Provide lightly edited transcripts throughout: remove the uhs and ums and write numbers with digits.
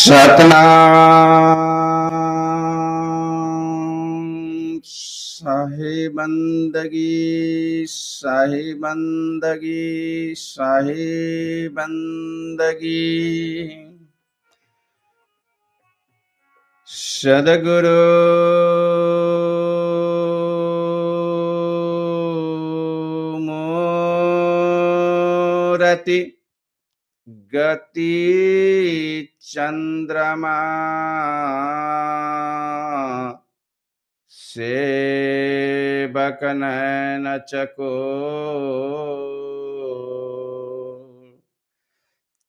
सतनाम साहिबंदगी साहिबंदगी साहिबंदगी। सदगुरु मूर्ति गति चंद्रमा सेवक नयन चकोर।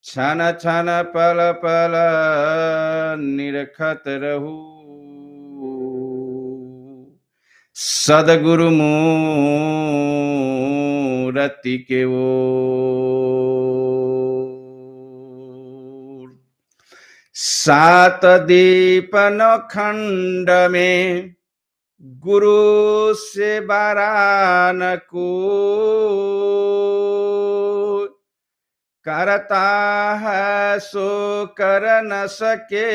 छन छन पल पल निरखत रहू सदगुरु मूर्ति के ओर। सात दीपन खंड में गुरु से बारान को करता है सो कर न सके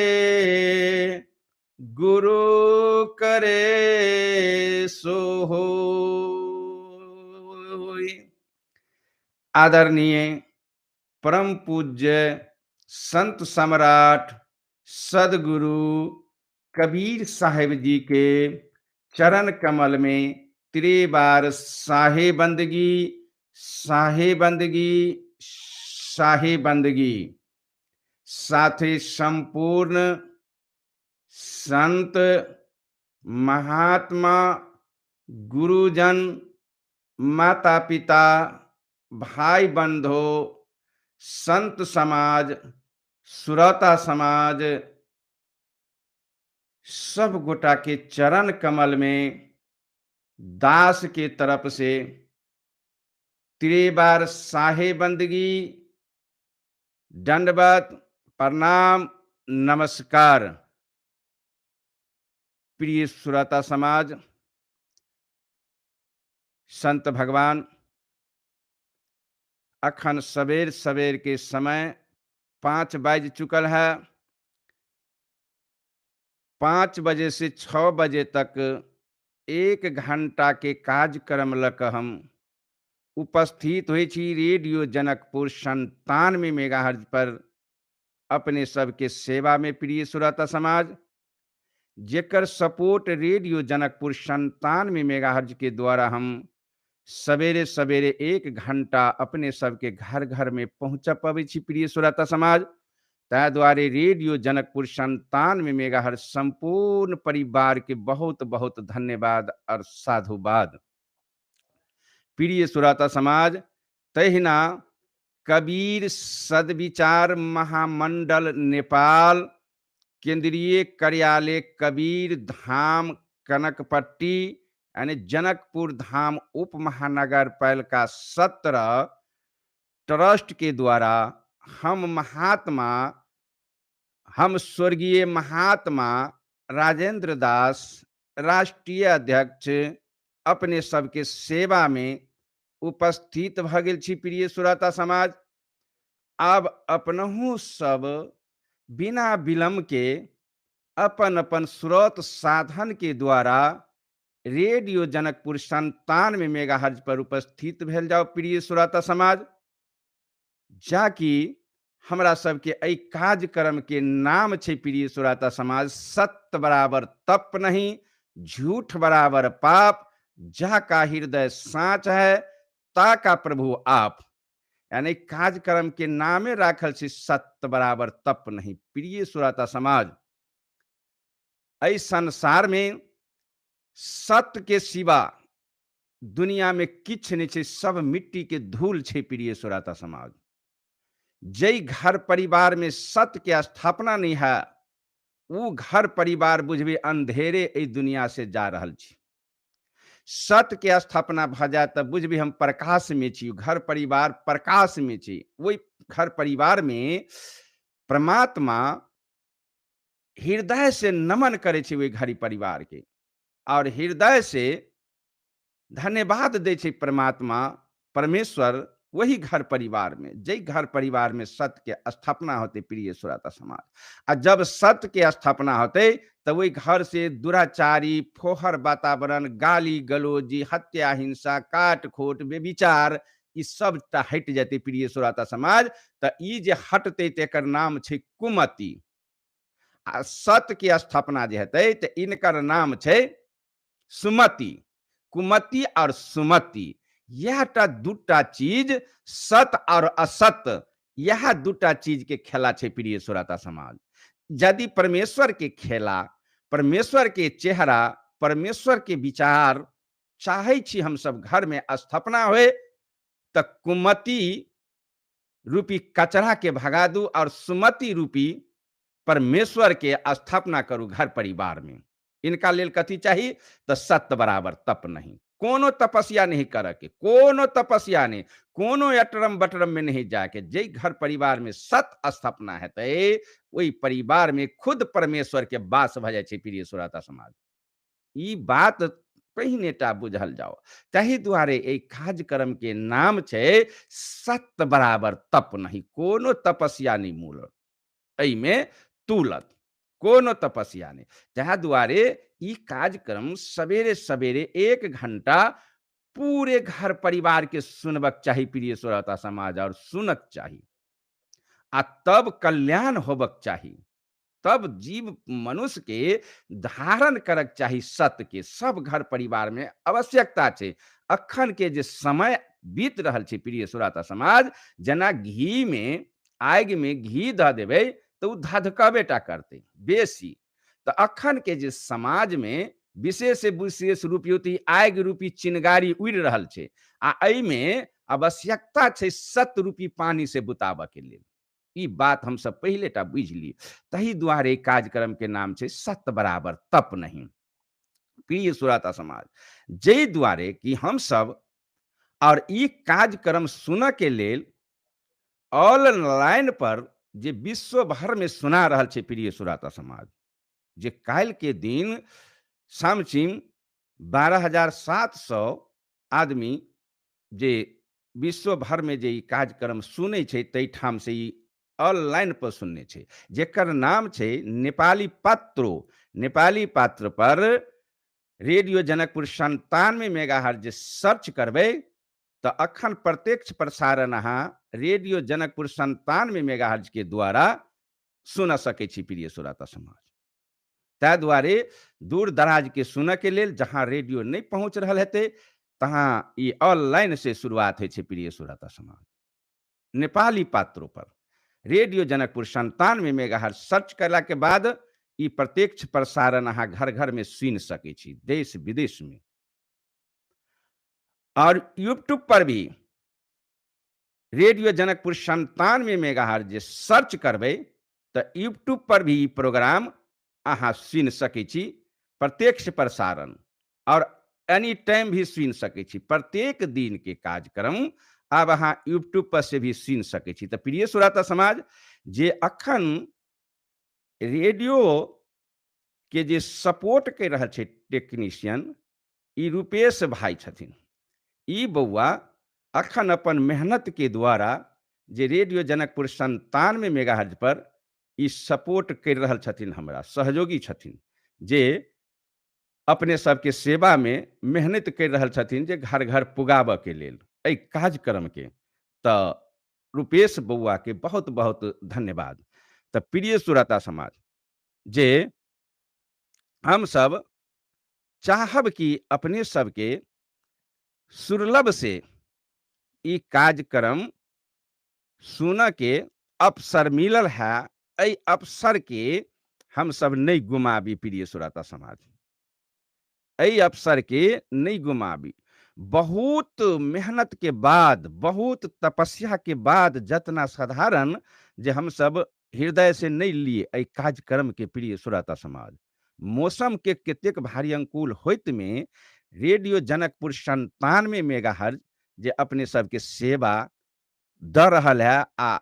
गुरु करे सो हो। आदरणीय परम पूज्य संत सम्राट सदगुरु कबीर साहिब जी के चरण कमल में त्रिबार साहिबंदगी साहिबंदगी साहिबंदगी। साथ ही संपूर्ण संत महात्मा गुरुजन माता पिता भाई बंधु संत समाज श्रोता समाज सब गोटा के चरण कमल में दास के तरफ से त्रिबार साहिबंदगी दंडवत प्रणाम नमस्कार। प्रिय श्रोता समाज संत भगवान अखन सवेर सवेर के समय 5 बज चुकल है। 5 बजे से 6 बजे तक 1 घंटा के कार्यक्रम लक हम उपस्थित हुई छी रेडियो जनकपुर 97 मेगाहर्ट्ज पर अपने सबके सेवा में। प्रिय श्रोता समाज जेकर सपोर्ट रेडियो जनकपुर 97 मेगाहर्ट्ज के द्वारा हम सवेरे सवेरे 1 घंटा अपने सबके घर घर में पहुँच पावे छी। प्रिय श्रोता समाज ता द्वारे रेडियो जनकपुर 97 मेगाहर्ट्ज संपूर्ण परिवार के बहुत बहुत धन्यवाद और साधुवाद। प्रिय श्रोता समाज तहिना कबीर सदविचार महामंडल नेपाल केंद्रीय कार्यालय कबीर धाम कनकपट्टी यानी जनकपुर धाम उप महानगर पालिका 17 ट्रस्ट के द्वारा हम स्वर्गीय महात्मा राजेंद्र दास राष्ट्रीय अध्यक्ष अपने सबके सेवा में उपस्थित भ गेल छी। प्रिय श्रोता समाज अब अपनहु सब बिना विलम्ब के अपन अपन स्रोत साधन के द्वारा रेडियो जनकपुर 97 मेगाहर्ट्ज पर उपस्थित भेल जाओ। प्रिय श्रोता समाज जाकि हमरा सबके एहि कार्यक्रम के नाम छे प्रिय श्रोता समाज सत्य बराबर तप नहीं झूठ बराबर पाप जाका हृदय साँच है ताका प्रभु आप। यानी कार्यक्रम के नामे राखल छे सत्य बराबर तप नहीं। प्रिय श्रोता समाज एहि संसार में सत्य के सिवा दुनिया में किछ नहीं छे, सब मिट्टी के धूल छे। प्रिय श्रोता समाज जय घर परिवार में सत्य के स्थापना नहीं है वो घर परिवार बुझबे अंधेरे एहि दुनिया से जा रहल छी। सत्य के स्थापना भ जाए तब बुझबे हम प्रकाश में छी, घर परिवार प्रकाश में छी। वही घर परिवार में परमात्मा हृदय से नमन करे छी वही घर परिवार के और हृदय से धन्यवाद दे छे परमात्मा परमेश्वर वही घर परिवार में, जय घर परिवार में सत्य के स्थापना होते प्रिय श्रोता समाज। आ जब सत्य के स्थापना होते तो वही घर से दुराचारी, फोहर वातावरण, गाली गलौजी, हत्या, हिंसा, काट खोट, बेविचार, ई सब हट जाते प्रिय श्रोता समाज। तो ई जे हटते तेकर नाम छै कुमति। आ सत्य के स्थापना जे हेतै तो इनकर नाम छै सुमति। कुमति और सुमति, यह दूटा चीज, सत और असत, यह दूटा चीज के खेला छै प्रिय श्रोता समाज। यदि परमेश्वर के खेला, परमेश्वर के चेहरा, परमेश्वर के विचार चाहे छी हम सब घर में स्थापना होए, तो कुमति रूपी कचरा के भगा दू और सुमति रूपी परमेश्वर के स्थापना करू घर परिवार में। इनका लेल कथी चाहिए? तो सत्य बराबर तप नहीं, कोनो तपस्या नहीं करे के, कोनो तपस्या नहीं, कोनो अटरम बटरम में नहीं जाके, जे घर परिवार में सत्य स्थापना हेतै वही परिवार में खुद परमेश्वर के वास भ जाय छै प्रिय श्रोता समाज। ई बात पहिनेटा बुझल जाओ। ताहि दुआरे एहि कार्यक्रम के नाम छै सत्य बराबर तप नहीं, कोनो तपस्या नहीं मूल एहिमे तुलत, कोनो तपस्या नहीं। ताहि दुआरे ई कार्यक्रम सवेरे सवेरे 1 घंटा पूरे घर परिवार के सुनबक चाही प्रिय श्रोता समाज, और सुनक चाही। आ तब कल्याण होबक चाही, तब जीव मनुष्य के धारण करक चाही सत्य के। सब घर परिवार में आवश्यकता छै। अखन के जे समय बीत रहल छै प्रिय श्रोता समाज, जेना घी में, आगि में घी द देबै तो उ धधकबेटा करते बेसी। तो अखन के जे समाज में विशेष से विशेष रूपी आगि रूपी चिनगारी उड़ि रहल छै, आ एहिमे आवश्यकता छै सत्य रूपी पानी से बुताबऽ के लेल। ई बात हम सब पहिलेटा बुझ ली। तही दुआरे कार्यक्रम के नाम छै सत्य बराबर तप नहीं प्रिय श्रोता समाज। जय दुआरे कि हम सब और ई कार्यक्रम सुन के लेल ऑनलाइन पर जे विश्व भर में सुना रहल छै प्रिय श्रोता समाज, जे काल के दिन समचिम 12,700 आदमी जे विश्व भर में जे ई कार्यक्रम सुनै छै, तै ठाम से ई ऑनलाइन पर सुनने छै, जेकर नाम छै नेपाली पात्रो। नेपाली पात्र पर रेडियो जनकपुर 97 मेगाहर्ट्ज जे सर्च करबै तो अखन प्रत्यक्ष प्रसारण अहाँ रेडियो जनकपुर 97 मेगाहर्ट्ज के द्वारा सुन सकै छी प्रिय श्रोता समाज। ताहि दुआरे दूर दराज के सुन के लेल जहाँ रेडियो नहीं पहुंच रहल हेतै, तहाँ ई ऑनलाइन से शुरुआत होइ छै प्रिय श्रोता समाज। नेपाली पात्रों पर रेडियो जनकपुर 97 मेगाहर्ट्ज सर्च करला के बाद ई प्रत्यक्ष प्रसारण अहाँ घर घर में सुन सकै छी, देश विदेश में। और यूट्यूब पर भी रेडियो जनकपुर 97 मेगाहर्ट्ज जे सर्च करबै तो यूट्यूब पर भी ई प्रोग्राम अहाँ सुन सकै छी, प्रत्यक्ष प्रसारण, और एनी टाइम भी सुन सकै छी। प्रत्येक दिन के कार्यक्रम अब अहाँ यूट्यूब पर से भी सुन सकै छी। तो प्रिय श्रोता समाज, जे अखन रेडियो के जे सपोर्ट कर रहल छै टेक्नीशियन, ई रूपेश भाई छथिन। ई बौआ अखन अपन मेहनत के द्वारा जे रेडियो जनकपुर 97 मेगाहर्ट्ज पर ई सपोर्ट कर रहल छथिन, हमरा सहयोगी छथिन, जे अपने सबके सेवा में मेहनत कर रहल छथिन, जे घर घर पुगाबऽ के लेल एहि कार्यक्रम के। तो रूपेश बौआ के बहुत बहुत धन्यवाद। तो प्रिय श्रोता समाज, जे हम सब चाहब कि अपने सबके सुलभ से ई कार्यक्रम सुन के अवसर मिलल है, एहि अवसर के हम सब नहीं गुमाबी प्रिय श्रोता समाज। एहि अवसर के नहीं गुमाबी। बहुत मेहनत के बाद, बहुत तपस्या के बाद जतना साधारण जे हम सब हृदय से नहीं लिए एहि कार्यक्रम के प्रिय श्रोता समाज। मौसम के कतेक भारी अनुकूल होइत में रेडियो जनकपुर 97 मेगाहर्ट्ज जे अपने सबके सेवा द रहल है, आ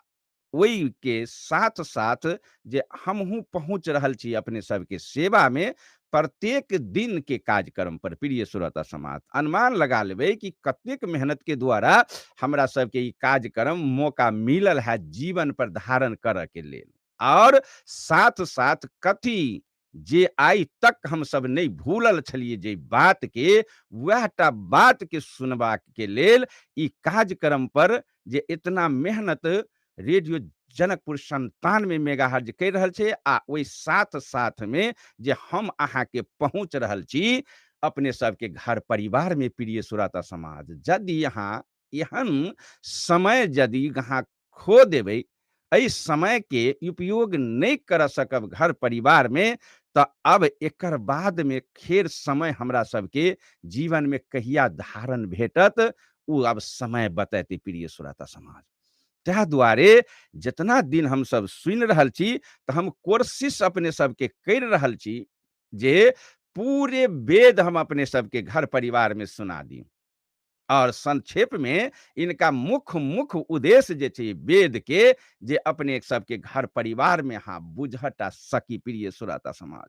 वही के साथ साथ जे हमहू पहुंच रहल छी अपने सबके सेवा में, प्रत्येक दिन के कार्यक्रम पर प्रिय श्रोता समाज अनुमान लगा लेबै कि कतेक मेहनत के द्वारा हमरा सबके ई कार्यक्रम मौका मिलल है जीवन पर धारण करऽ के लेल। और साथ साथ कथी जे आइ तक हम सब नहीं भूलल छलिए जे बात के, वह टा बात के सुनबा के लेल ई कार्यक्रम पर जे इतना मेहनत रेडियो जनकपुर 97 मेगाहर्ज कर रहल छै, आ ओहि साथ साथ में जे हम अहाँ के पहुंच रहल छी अपने सबके घर परिवार में प्रिय श्रोता समाज। यदि यहाँ एहन समय यदि अहाँ खो देबै, एहि समय के उपयोग नहीं कर सकब घर परिवार में, तो अब एकर बाद में खेर समय हमरा सबके जीवन में कहिया धारण भेटत, उ अब समय बतैते प्रिय श्रोता समाज। तै दुआरे जितना दिन हम सब सुनि रहल छी, तो हम कोशिश अपने सबके कर रहल छी जे पूरे वेद हम अपने सबके घर परिवार में सुना दी। और संक्षेप में इनका मुख्य मुख्य उद्देश्य जे छै वेद के, जे अपने सबके घर परिवार में हाँ बुझटा सकी प्रिय श्रोता समाज।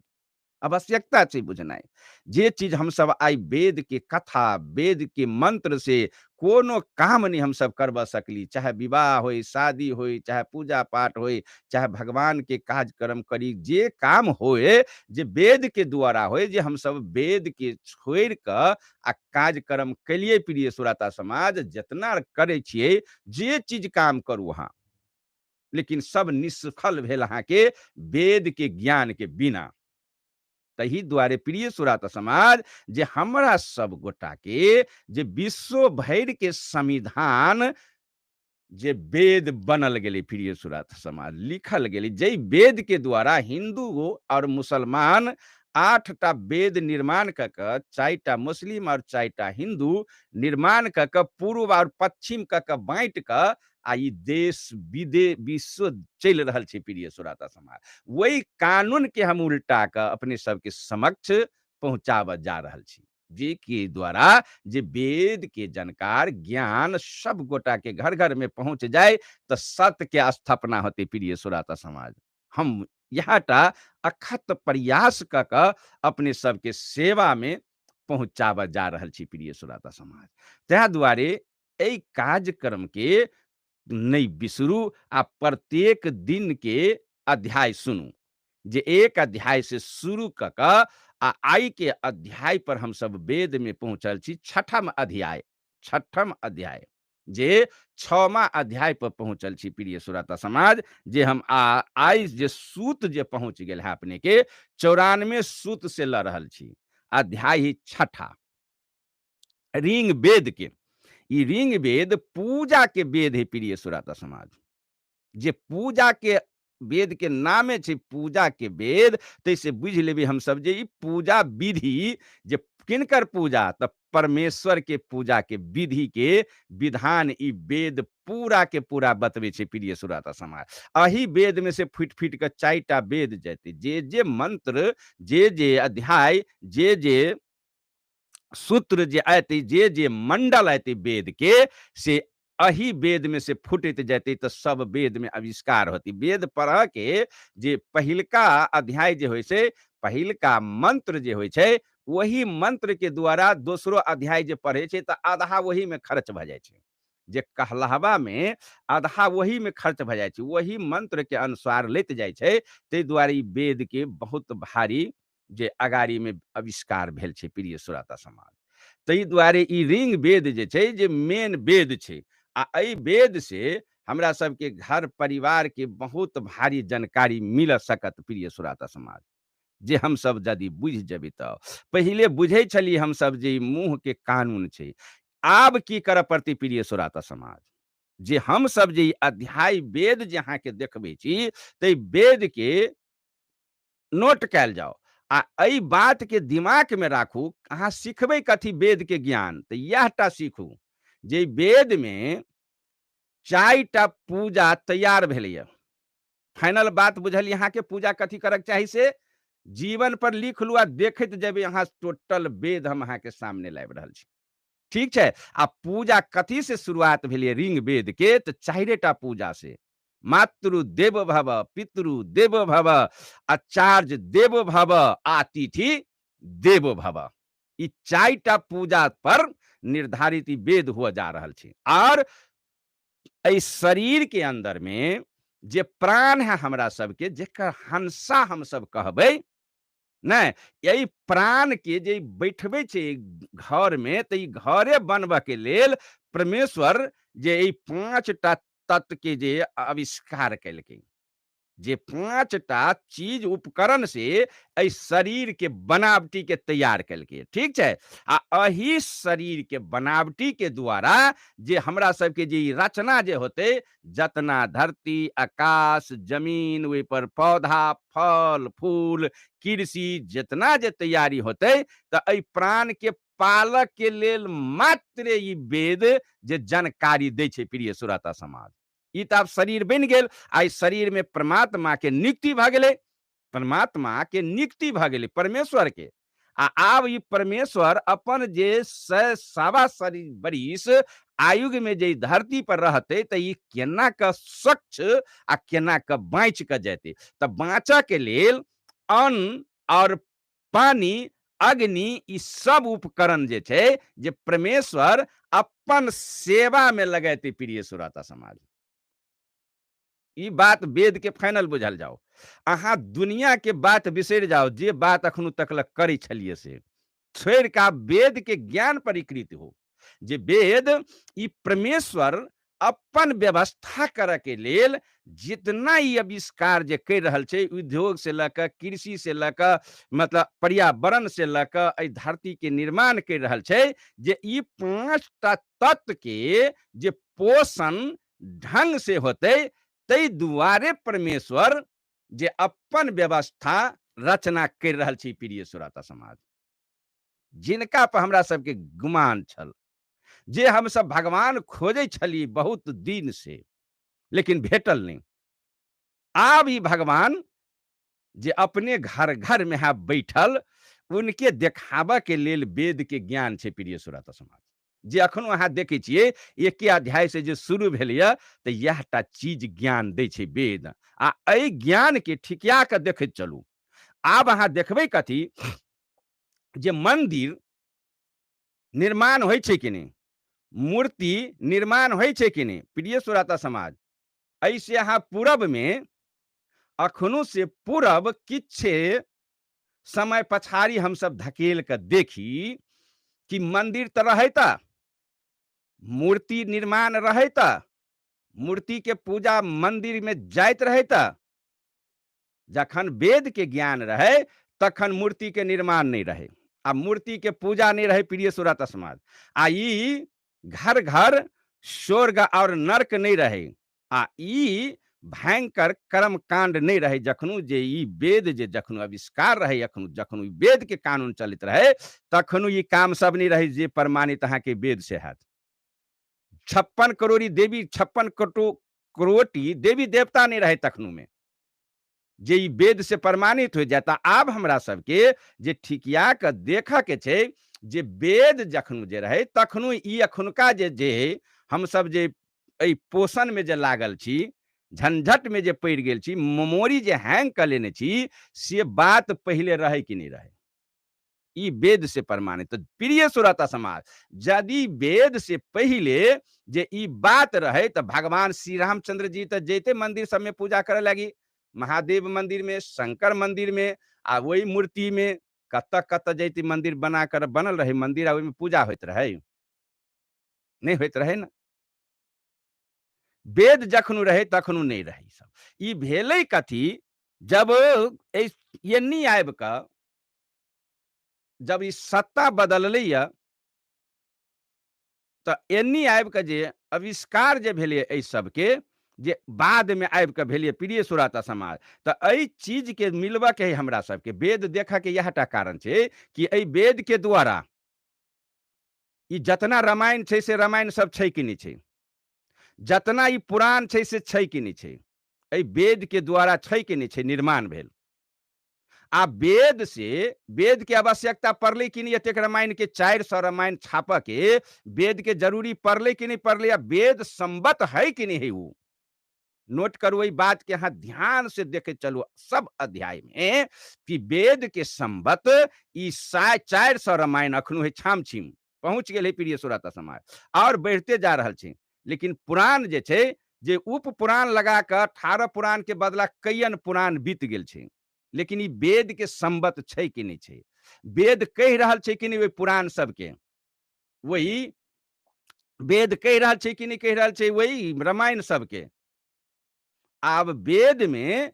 आवश्यकता छै बुझनाइ। जे चीज हम सब आइ वेद के कथा, वेद के मंत्र से कोनो काम नहीं हम सब करबा सकली, चाहे विवाह होई, शादी होई, चाहे पूजा पाठ होई, चाहे भगवान के कार्यक्रम करी, जे काम होए जे वेद के द्वारा होए, जे हम सब वेद के छोड़ क आ कार्यक्रम कलिए प्रिय श्रोता समाज, जितना करे छिए जे चीज काम करू अहाँ, लेकिन सब निष्फल भेल अहाँ के वेद के ज्ञान के बिना। तही द्वारे प्रिय श्रोता समाज जे हमरा सब गोटा के जे विश्व भर के संविधान जे वेद बनल गेलै प्रिय श्रोता समाज, लिखल गेलै, जै वेद के द्वारा हिंदू और मुसलमान 8 टा वेद निर्माण क क, 4 टा मुस्लिम और 4 टा हिंदू निर्माण क क, पूर्व और पश्चिम क क बांट क आ ई देश विश्व चल रहल छै प्रिय श्रोता समाज। वही कानून के हम उल्टा क अपने सबके समक्ष पहुंचाब जा रहल छी, जे के द्वारा जे वेद के जानकार ज्ञान सब गोटा के घर घर में पहुंच जाए, तो सत्य के स्थापना होते प्रिय श्रोता समाज। हम यहटा अखत प्रयास क क अपने सबके सेवा में पहुंचाब जा रहल छी प्रिय श्रोता समाज। तै दुआरे एहि कार्यक्रम के नहीं बिसरू, आ प्रत्येक दिन के अध्याय सुनू, जे एक अध्याय से शुरू क क आ आई के अध्याय पर हम सब वेद में पहुंचल छी, छठम अध्याय जे 6वां अध्याय पर पहुंचल छी प्रिय श्रोता समाज। जे हम आई जे सूत जे पहुंच गेल है अपने के 94 सूत से ल रहल छी, अध्याय ही छठा ऋग वेद के। ई ऋग वेद पूजा के वेद है प्रिय श्रोता समाज। जे पूजा के वेद के नामे छै पूजा के वेद, तैसे बुझ लेबै हम सब जे ई पूजा विधि जे किनकर पूजा, त परमेश्वर के पूजा के विधि के विधान ई वेद पूरा के पूरा बतबै छै प्रिय श्रोता समाज। अही वेद में से फुट फुट के 4 टा वेद जेते, जे मंत्र, जे अध्याय, जे सूत्र जे आयते, जे मंडल आयते वेद के, से अही वेद में से फुटत जाते, तो सब वेद में आविष्कार होती। वेद पढ़ के जे पहिलका अध्याय जे होय छै, पहिलका मंत्र जे होय छै, वही मंत्र के द्वारा दोसरो अध्याय जे पढ़े छै, तो आधा वही में खर्च भ जाय छै। जे कहलावा में आधा वही में खर्च भ जाय छै, वही मंत्र के अनुसार लेत जाय छै। तै दुआरे ई वेद के बहुत भारी जे अगाड़ी में आविष्कार भेल छै प्रिय श्रोता समाज। तै दुआरे ई ऋग वेद जे छै, जे मेन वेद छै, आ एहि वेद से हमरा सबके घर परिवार के बहुत भारी जानकारी मिल सकत प्रिय श्रोता समाज। जे हम सब यदि बुझ जेबै, तो पहिले बुझे छली हम सब जे मुंह के कानून छै, आब की करऽ पड़ती प्रिय श्रोता समाज। जे हम सब जे अध्याय वेद जे अहाँ के देखबै छी, तै वेद के नोट कैल जाओ, आ एहि बात के दिमाग में राखू। अहाँ सिखबै कथी वेद के ज्ञान, तो यह टा सीखू जे वेद में 4 टा पूजा तैयार भेलैया। फाइनल बात बुझल यहाँ के पूजा कथी करक चाही से जीवन पर लिख लू, आ देखत जेबै अहाँ टोटल वेद हम अहाँ के सामने लाबि रहल छी। ठीक छै। आ पूजा कथी से शुरुआत भेलै ऋग वेद के, तो 4 टा पूजा से। मातृ देव भव, पितृ देव भव, आचार्य देव भव, अतिथि देवो भव। ई 4टा पूजा पर निर्धारित ई वेद हुआ जा रहल छै। और इस शरीर के अंदर में जे प्राण है हमरा सबके, जेकर हंसा हम सब कहबै, नहीं, यही प्राण के जे बैठबे छै घर में, तो ई घरे बनबऽ के लेल परमेश्वर जे ई 5टा तत्व के जे आविष्कार केलकै, जे 5टा चीज उपकरण से एहि शरीर के बनावटी के तैयार केलकै, ठीक छै। आ एही शरीर के बनावटी के द्वारा जे हमरा सबके जे ई रचना जे होते, जतना धरती, आकाश, जमीन, ओहि पर पौधा, फल फूल, कृषि, जितना जे तैयारी होते, तो एहि प्राण के पालक के लेल मात्र ई वेद जे जानकारी दै छै प्रिय श्रोता समाज। ई तऽ आब शरीर बनि गेल, आ शरीर में परमात्मा के नियुक्ति भ गेलै, परमात्मा के नियुक्ति भ गेलै परमेश्वर के। आ आब ई परमेश्वर अपन जे 100 बरिस आयुग में जे धरती पर रहते, तो ई केना क स्वच्छ आ केना क बाँच क जेतै। तऽ बाँचऽ के लेल अन्न और पानी, अग्नि, ई सब उपकरण जे छै, जे परमेश्वर अपन सेवा में लगेते प्रिय श्रोता समाज। ई बात वेद के फाइनल बुझल जाओ। अहाँ दुनिया के बात बिसरि जाओ, जे बात अखनो तक करै छलिए से छोड़ के वेद के ज्ञान परिकृत हो। जे वेद ई परमेश्वर अपन व्यवस्था करे के लेल जितना ई आविष्कार जे कर रहल छै, उद्योग से लक, कृषि से लक, मतलब पर्यावरण से लक, एहि धरती के निर्माण कर रहल छै, जे ई 5टा तत्व के जे पोषण ढंग से होते, तै दुआरे परमेश्वर जे अपन व्यवस्था रचना कर रहल छै प्रिय श्रोता समाज। जिनका पर हमरा सबके गुमान छल, जे हम सब भगवान खोजे छली बहुत दिन से, लेकिन भेटल नहीं। आब ई भगवान जे अपने घर घर में है बैठल, उनके देखाबऽ के लेल वेद के ज्ञान छै प्रिय श्रोता समाज। जे अखनो अहाँ देखै छियै, 1 अध्याय से जे शुरू भेलैया, तऽ इएहटा चीज ज्ञान दै छै वेद। आ एहि ज्ञान के ठिकिया के देखैत चलू। आब अहाँ देखबै कथी, जे मंदिर निर्माण होइ छै कि नहीं, मूर्ति निर्माण होइ छै कि नहीं प्रिय श्रोता समाज। ऐसे अहाँ पूरब में अखनो से पूरब किछे समय पछाड़ी हम सब धकेल के देखी कि मंदिर तो रहता, मूर्ति निर्माण रहता, मूर्ति के पूजा मंदिर में जाइत रहता। जखन वेद के ज्ञान रहे, तखन मूर्ति के निर्माण नहीं रहे, आ मूर्ति के पूजा नहीं रहे प्रिय श्रोता समाज। आ ई घर घर स्वर्ग और नरक नहीं रहे, आ ई भयंकर कर्म कांड नहीं रहे। जखनु जे ई वेद जे जखनु आविष्कार रहे, अखनु जखनु वेद के कानून चलित रहे, तखनु ई काम सब नहीं रहे जे प्रमाणित अहाँ के वेद से हैत। 56 करोड़ी देवी, 56 करोटी देवी देवता नहीं रहे तखनु में, जे ई वेद से प्रमाणित हो जाता। आब हमरा सबके जे ठिकिया के देखऽ के छै, जे वेद जखनु जे रहे, तखनु ई अखुनका जे हम सब जे एहि पोषण में जे लागल छी, झंझट में जे पड़ गेल छी, मेमोरी जे हैंग कर लेने छी, से बात पहले रहे कि नहीं रहे। ई वेद से प्रमाणित। तो प्रिय श्रोता समाज, यदि वेद से पहले जे ई बात रहे, तो भगवान श्री रामचंद्र जी तो जैते मंदिर सब में पूजा करे लगी, महादेव मंदिर में, शंकर मंदिर में, आ वही मूर्ति में कत कत जैती मंदिर बना कर बनल रहे मंदिर, आ में पूजा होत रहे, नहीं होत रहे ना। वेद जखनु रहे तखनु नहीं रहे सब। ई भेलै कथी, जब एन्नी आबि कऽ जब ई सत्ता बदललैया, तऽ एन्नी आबि कऽ जे आविष्कार जे भेलै एहि सबके, जे बाद में आबि कऽ भेलिए प्रिय श्रोता समाज। तऽ एहि चीज के मिलबऽ के है हमरा सबके। वेद देखऽ के इएहटा कारण छै कि एहि वेद के द्वारा ई जतना रामायण छै से रामायण सब छै कि नहीं छै, जतना ई पुराण छै से छै कि नहीं छै, एहि वेद के द्वारा छै कि नहीं छै निर्माण भेल। आ वेद से वेद के आवश्यकता पड़ले कि नहीं, एतेक रामायण के 400 रामायण छापऽ के वेद के जरूरी पड़ले कि नहीं पड़ले, या वेद संबत है कि नहीं है वो नोट करू एहि बात के, अहाँ ध्यान से देखे चलू सब अध्याय में कि वेद के संबत ई 400 रामायण अखनो है छाम छीम पहुंच गेल है प्रिय श्रोता समाज, और बढ़ते जा रहल छै। लेकिन पुराण जे छै, जे उप पुराण लगा के 18 पुराण के बदला कईयन पुराण बीत गेल छै, लेकिन ई वेद के संबत छै कि नहीं छै? वेद कहि रहल छै कि नहीं ओहि पुराण सबके? वही वेद कहि रहल छै कि नहीं कहि रहल छै वही रामायण सबके? आब वेद में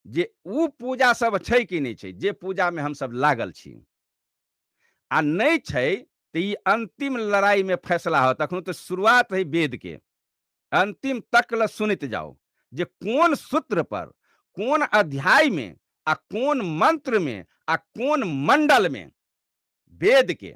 जे उ पूजा सब छै कि नहीं छै, जे पूजा में हम सब लागल छी, आ नहीं छै तो ई अंतिम लड़ाई में फैसला होत। अखनो तो शुरुआत है वेद के, अंतिम तक ल सुनते जाओ जे कोन सूत्र पर, कोन अध्याय में, आ कोन मंत्र में, आ कोन मंडल में वेद के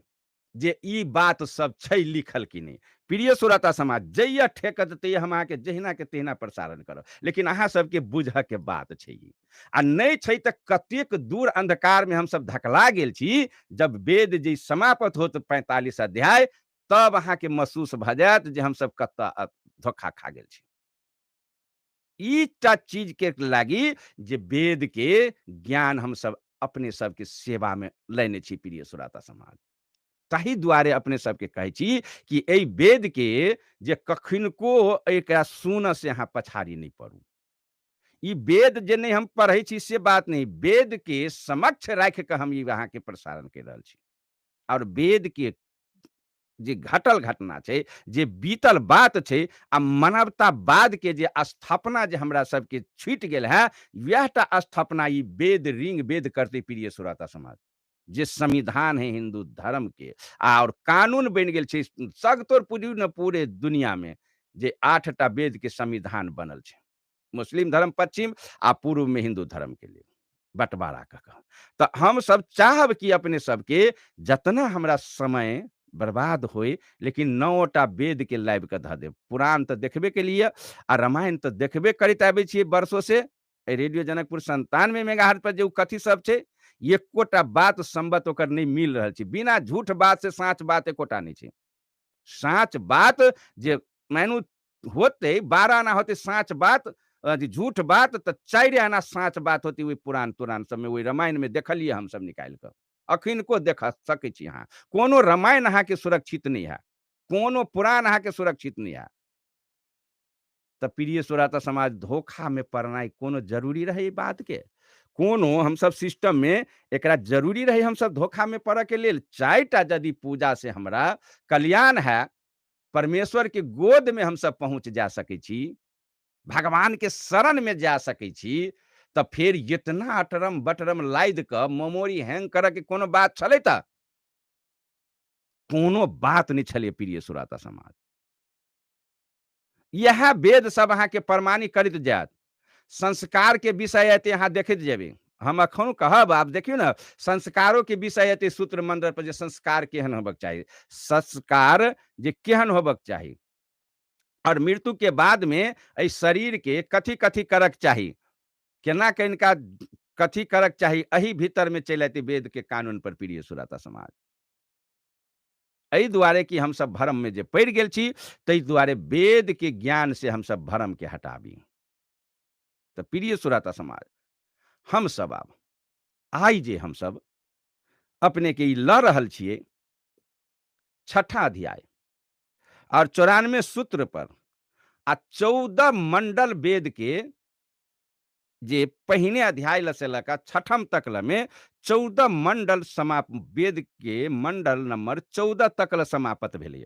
जे ई बात सब छै लिखल कि नहीं। प्रिय श्रोता समाज, जइया ठेकत तैया हम अहाँके जहिना के तहिना प्रसारण करब, लेकिन अहाँ सबके बुझऽ के बात छै ई। आ नहीं छै त कतेक दूर अंधकार में हम सब धकला गेल छी। जब वेद जे समाप्त होत 45 अध्याय, तब अहाँके महसूस भ जायत जे हम सब कतऽ धोखा खा गेल छी। ईटा चीज के लागी जे वेद के ज्ञान हम सब अपने सबके सेवा में लेने छी प्रिय श्रोता समाज। ताहि दुआरे अपने सबके कहै छी कि एहि वेद के जे कखिनको एकरा सुन से अहाँ पछाड़ी नहीं पड़ू। ई वेद जे नहीं हम पढ़ै छी से बात नहीं, वेद के समक्ष राख के हम ई अहाँ के प्रसारण कर रहल छी। और वेद के जे घटल घटना छै, जे बीतल बात छै, आ मानवतावाद के जे स्थापना जे हमरा सबके छूटि गेल है, वैहटा स्थापना ई वेद ऋग वेद करते प्रिय श्रोता समाज। जे संविधान है हिंदू धर्म के, और कानून बन गेल छै सगतोर पूरे दुनिया में, जे 8टा वेद के संविधान बनल छै। मुस्लिम धर्म पश्चिम, आ पूर्व में हिंदू धर्म के लिए बंटवारा क के। तो हम सब चाहब कि अपने सबके जतना हमरा समय बर्बाद होए, लेकिन 9टा वेद के लाइव के ध देब। पुराण तो देखबे के लिए, आ रामायण तो देखबे करते आबे छियै वर्षों से। रेडियो जनकपुर 97 मेगाहर्ट्ज पर जे उ कथी सब छै, एकोटा बात संबत ओकर नहीं मिल रहल छै। बिना झूठ बात से साँच बात एकोटा नहीं छै। साँच बात जे मानू होते 12 आना होते साँच बात, झूठ बात तो 4 आना साँच बात होती। वही पुराण तुरान सब में, वही रामायण में देखलिए हम सब निकाल कर। अखिनको देख सकै छी अहाँ, कोनो रामायण अहाँ के सुरक्षित नहीं है, कोनो पुराण अहाँ के सुरक्षित नहीं है। तो प्रिय श्रोता समाज, धोखा में पड़ना कोनो जरूरी रहे ई बात के? कोनो हम सब सिस्टम में एकरा जरूरी रहे हम सब धोखा में पड़े के लेल? 4टा यदि पूजा से हमरा कल्याण है, परमेश्वर के गोद में हम सब पहुंच जा सकै छी, भगवान के शरण में जा सकै छी, तो फिर इतना अटरम बटरम लाद के मेमोरी हैंग करे के कोनो बात छलै? त कोनो बात नहीं छलै प्रिय श्रोता समाज। यह वेद सब अहाँ के प्रमाणित करैत जायत। संस्कार के विषय एते अहाँ देखैत जेबै। हम अखनो कहब, आप देखियो ना, संस्कारों के विषय एते सूत्र मंडल पर, जे संस्कार केहन होबक चाही, संस्कार जे केहन होबक चाही, और मृत्यु के बाद में एहि शरीर के कथी कथी करक चाही, केना के इनका कथी करक चाही, एही भीतर में चलि अयतै वेद के कानून पर प्रिय श्रोता समाज। एहि दुआरे कि हम सब भरम में जे पड़ि गेल छी, ताहि दुआरे वेद के ज्ञान से हम सब भरम के हटाबी। तो प्रिय श्रोता समाज, हम सब आब आई जे हम सब अपने के ई ल रहल छियै 6ठा अध्याय, और 94 सूत्र पर, आ 14 मंडल वेद के, जे पहिने अध्याय ल से लका 6ठम तक ल में 14 मंडल वेद के मंडल नंबर 14 तक ल समाप्त भेलै।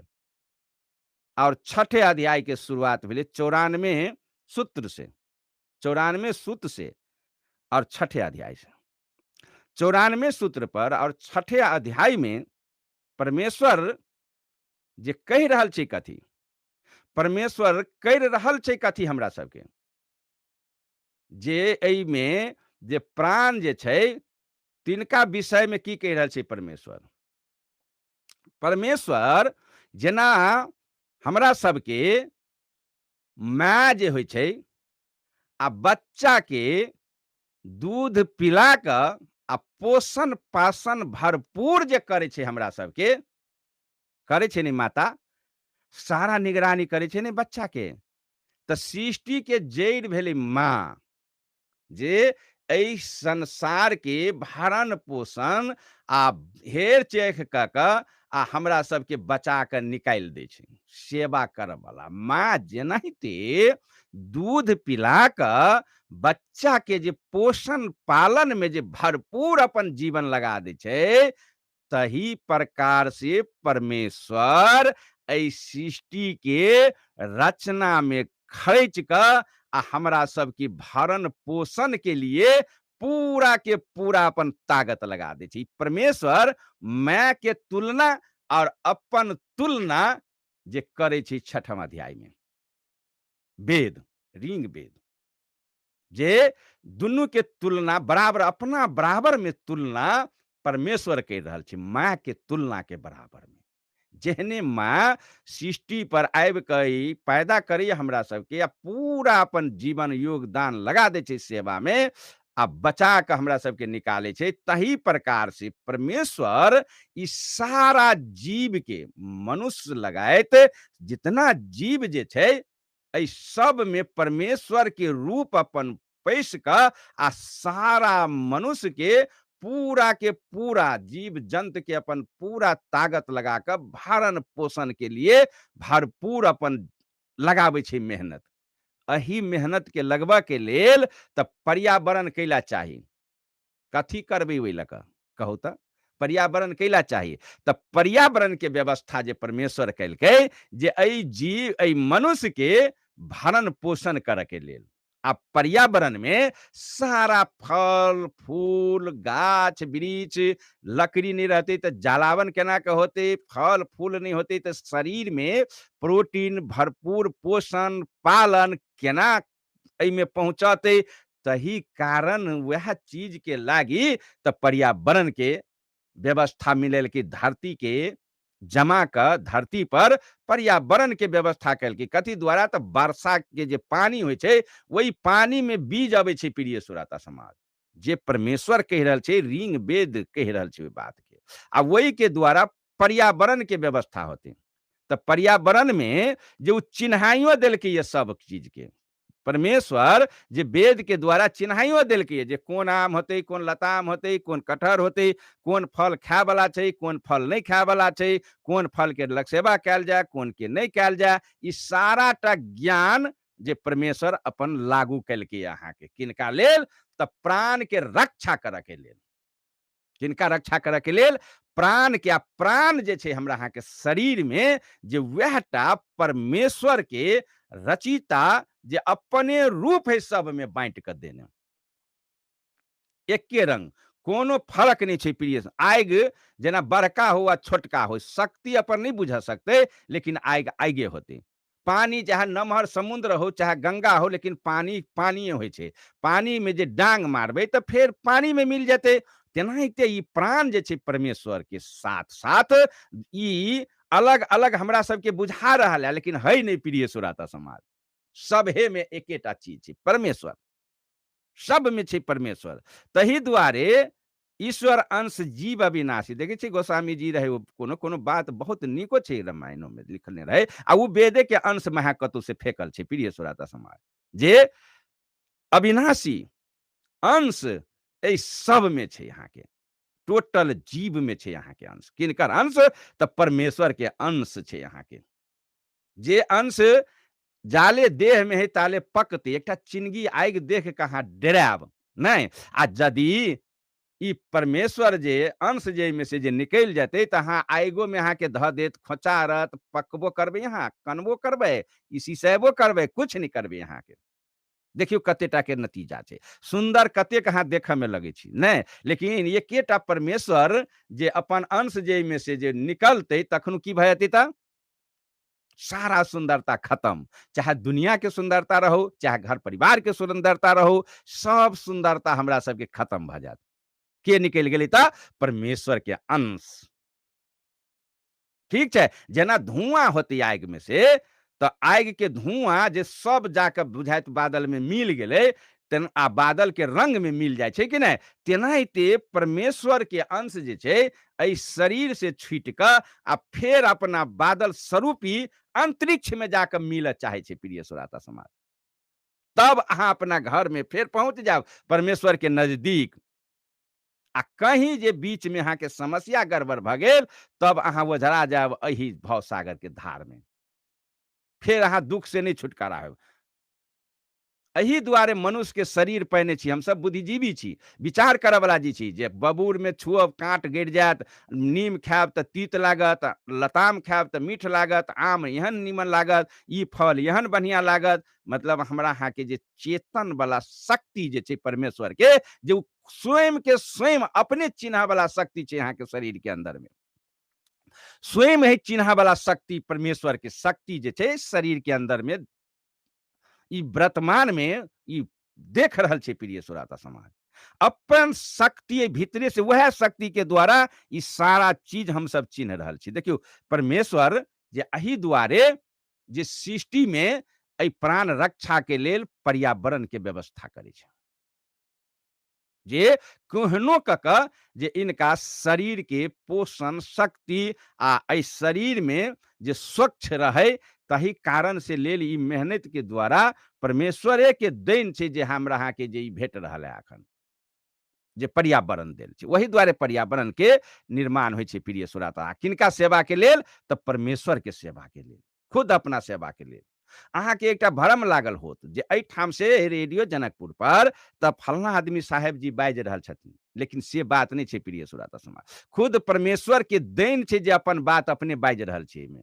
और 6ठे अध्याय के शुरुआत भेलै 94 सूत्र से, 94 सूत्र से, और 6ठे अध्याय से। 94 सूत्र पर और 6ठे अध्याय में परमेश्वर जे कहि रहल छै कथी, परमेश्वर कहि रहल छै कथी हमरा सबके, जे एहि में जे प्राण जे छै तिनका विषय में की कहि रहल छै परमेश्वर। परमेश्वर जेना हमरा सबके माय जे होइ छै, आ बच्चा के दूध पिला क आ पोषण पाषण भरपूर जे करे छै, हमरा सबके करे छै ने माता, सारा निगरानी करे छै ने बच्चा के, तऽ सृष्टि के जड़ि भेलै माँ, जे एहि संसार के भरण पोषण आ हेर चेख कऽ आ हमरा सबके बचा कऽ निकालि दै छै, सेवा करऽ वाला माँ। जेनाहिते दूध पिला कऽ बच्चा के जे पोषण पालन में जे भरपूर अपन जीवन लगा दै छै, तही प्रकार से परमेश्वर एहि सृष्टि के रचना में खर्च कऽ आ हमरा सबके भरण पोषण के लिए पूरा के पूरा अपन ताकत लगा दै छै। ई परमेश्वर माय के तुलना और अपन तुलना जे करै छै 6ठम अध्याय में, वेद, ऋग वेद, जे दुनू के तुलना बराबर, अपना बराबर में तुलना परमेश्वर कहि रहल छै, माँ के तुलना के बराबर में। जेहने माँ सृष्टि पर आबि कऽ ई पैदा करैए हमरा सबके आ पूरा अपन जीवन योगदान लगा दै छै सेवा में आ बचा कऽ हमरा सबके निकालै छै, तही प्रकार से परमेश्वर ई सारा जीव के, मनुष्य लगायत जितना जीव जे छै, एहि सब में परमेश्वर के रूप अपन पैस कऽ आ सारा मनुष्य के पूरा जीव जंतु के अपन पूरा ताकत लगा कऽ भरण पोषण के लिए भरपूर अपन लगाबै छै मेहनत। एही मेहनत के लगबऽ के लेल तऽ पर्यावरण कैला चाही। कथी करबै ओहि लऽ कऽ कहू तऽ? पर्यावरण कैला चाही तऽ पर्यावरण के व्यवस्था जे परमेश्वर केलकै, जे एहि मनुष्य के भरण पोषण करऽ के लेल। आ पर्यावरण में सारा फल फूल गाछ वृक्ष, लकड़ी नहीं रहते तो जलावन केना के होते, फल फूल नहीं होते तो शरीर में प्रोटीन भरपूर पोषण पालन केना एहिमे पहुंचते। तही कारण वह चीज के लागी तो पर्यावरण के व्यवस्था मिलल कि धरती के जमा कर धरती पर पर्यावरण के व्यवस्था कल की कथी द्वारा, तो वर्षा के जे पानी होइ छै, वही पानी में बीज अबै छै। प्रिय श्रोता समाज, जे परमेश्वर कहि रहल छै, ऋग वेद कहि रहल छै ओहि बात के, आ वही के द्वारा पर्यावरण के व्यवस्था होते। तो पर्यावरण में जे उ चिन्हाइयो देलकै ये सब चीज के, परमेश्वर जे वेद के द्वारा चिन्हाइयो देलकै जे कोन आम होते, कोन लताम होते, कोन कटहर होते, कोन फल खाय वाला छै, कोन फल नहीं खाय वाला छै, कोन फल के लक्ष्यबा कैल जाय, कोन के नहीं कैल जाय। ई सारा टा ज्ञान जे परमेश्वर अपन लागू केलकै अहाँ के किनका लेल, तऽ प्राण के रक्षा करऽ के लेल। किनका रक्षा करऽ के लेल? प्राण के। आ प्राण जे छै हमरा अहाँ के शरीर में, जे वह टा परमेश्वर के रचिता जे अपने रूप है सब में बांट कर देने, एके रंग, कोनो फर्क नहीं छै। प्रिय आग जेना बड़का हो आ छोटका हो, शक्ति अपन नहीं बुझ सकते, लेकिन आग आगे होते। पानी चाहे नमहर समुद्र हो चाहे गंगा हो, लेकिन पानी पानिए होइ छै। पानी में जे डांग मारबै तऽ फेर पानी में मिल जेतै। तेनाहिते ई प्राण जे छै परमेश्वर के साथ साथ ई अलग अलग हमरा सबके बुझा रहल है, लेकिन है नहीं। प्रिय श्रोता समाज, सबहे में एकेटा चीज छै, परमेश्वर। सब में छै परमेश्वर। तही दुआरे ईश्वर अंश जीव अविनाशी, देखे छी गोस्वामी जी रहे, कोनो कोनो बात बहुत निको छै रामायणों में लिखने रहे, आ वो वेदे के अंश में कतौ से फेंकल छै। प्रिय श्रोता समाज, जे अविनाशी अंश एहि सब में छै यहाँ के, टोटल जीव में छै यहाँ के अंश। किनकर अंश? तो परमेश्वर के अंश छै यहाँ के। जे अंश जाले देह में है ताले पकते, एक चिंगी आगि देख कहाँ डराब नहीं। आ यदि ई परमेश्वर जे अंश जे में से जे निकल जाते, तो अहाँ आगो में अहाँ के धऽ देत, खोचारत, पकबो करबे, यहाँ कनबो करबे, इसी सेबो करबे, कुछ नहीं करबे यहाँ के। देखियो कतेटा के नतीजा छै, सुंदर कते कहाँ देखऽ में लगे छी नहीं, लेकिन एकेटा परमेश्वर जे अपन अंश जे में से जे निकलते, तखन की भऽ जेतै तऽ सारा सुंदरता खत्म। चाहे दुनिया के सुंदरता रहो, चाहे घर परिवार के सुंदरता रहो, सब सुंदरता हमरा सबके खत्म भऽ जात। के निकल गेलै तऽ परमेश्वर के अंश। ठीक छै, जेना धुआं होते आग में से, तो आग के धुआं जे सब जाकर बुझाइत बादल में मिल गेलै, आ बादल के रंग में मिल जाए छै कि नहीं, तेनाहिते परमेश्वर के अंश जे छै एहि शरीर से छूटि कऽ आ फेर अपना बादल स्वरूपी अंतरिक्ष में जाकर मिलऽ चाहे छै प्रिय श्रोता समाज। तब अहाँ अपना घर में फेर पहुंच जाओ परमेश्वर के नजदीक। आ कहीं जे बीच में अहाँ के समस्या गड़बड़ भ गेल, तब अहाँ ओझरा जायब एही भव सागर के धार में, फेर अहाँ दुख से नहीं छुटकारा होब। एही दुआरे मनुष्य के शरीर पहिने छी, हमसब बुद्धिजीवी छी, विचार करऽ वाला जी छी। जे बबूर में छुअब काँट गड़ि जायत, नीम खायब तऽ तीत लागत, लताम खायब तऽ मीठ लागत, आम एहन नीमन लागत, ई फल एहन बढ़िया लागत। मतलब हमरा अहाँ के जे चेतन वाला शक्ति जे छै परमेश्वर के, जे उ स्वयं के स्वयं अपने चिन्ह वाला शक्ति छै अहाँ के शरीर के अंदर में। स्वयं ही चिन्ह वाला शक्ति परमेश्वर के शक्ति जे छै शरीर के अंदर में ई वर्तमान में ई देख रहल छै प्रिय श्रोता समाज। अपन शक्ति भीतरे से, वह शक्ति के द्वारा ई सारा चीज हम सब चिन्ह रहल छी। देखियो परमेश्वर जे एही दुआरे जे सृष्टि में एहि प्राण रक्षा के लेल पर्यावरण के व्यवस्था करे छै, जे केहनो क क जे इनका शरीर के पोषण शक्ति आ एहि शरीर में जे स्वच्छ रहे, तही कारण से लेल ई मेहनत के द्वारा परमेश्वरे के देन छै जे हमरा अहाँ के जे ई भेट रहल है अखन, जे पर्यावरण देल छै। वही दुआरे पर्यावरण के निर्माण होइ छै प्रिय श्रोता। किनका सेवा के लेल? तऽ परमेश्वर के सेवा के लेल, खुद अपना सेवा के लेल। अहाँ के एकटा भरम लागल होत जे एहिठाम से रेडियो जनकपुर पर तऽ फलना आदमी साहेब जी बाजि रहल छथिन, लेकिन से बात नहीं छै प्रिय श्रोता समाज। खुद परमेश्वर के देन छै जे अपन बात अपने बाजि रहल छै। एहिमे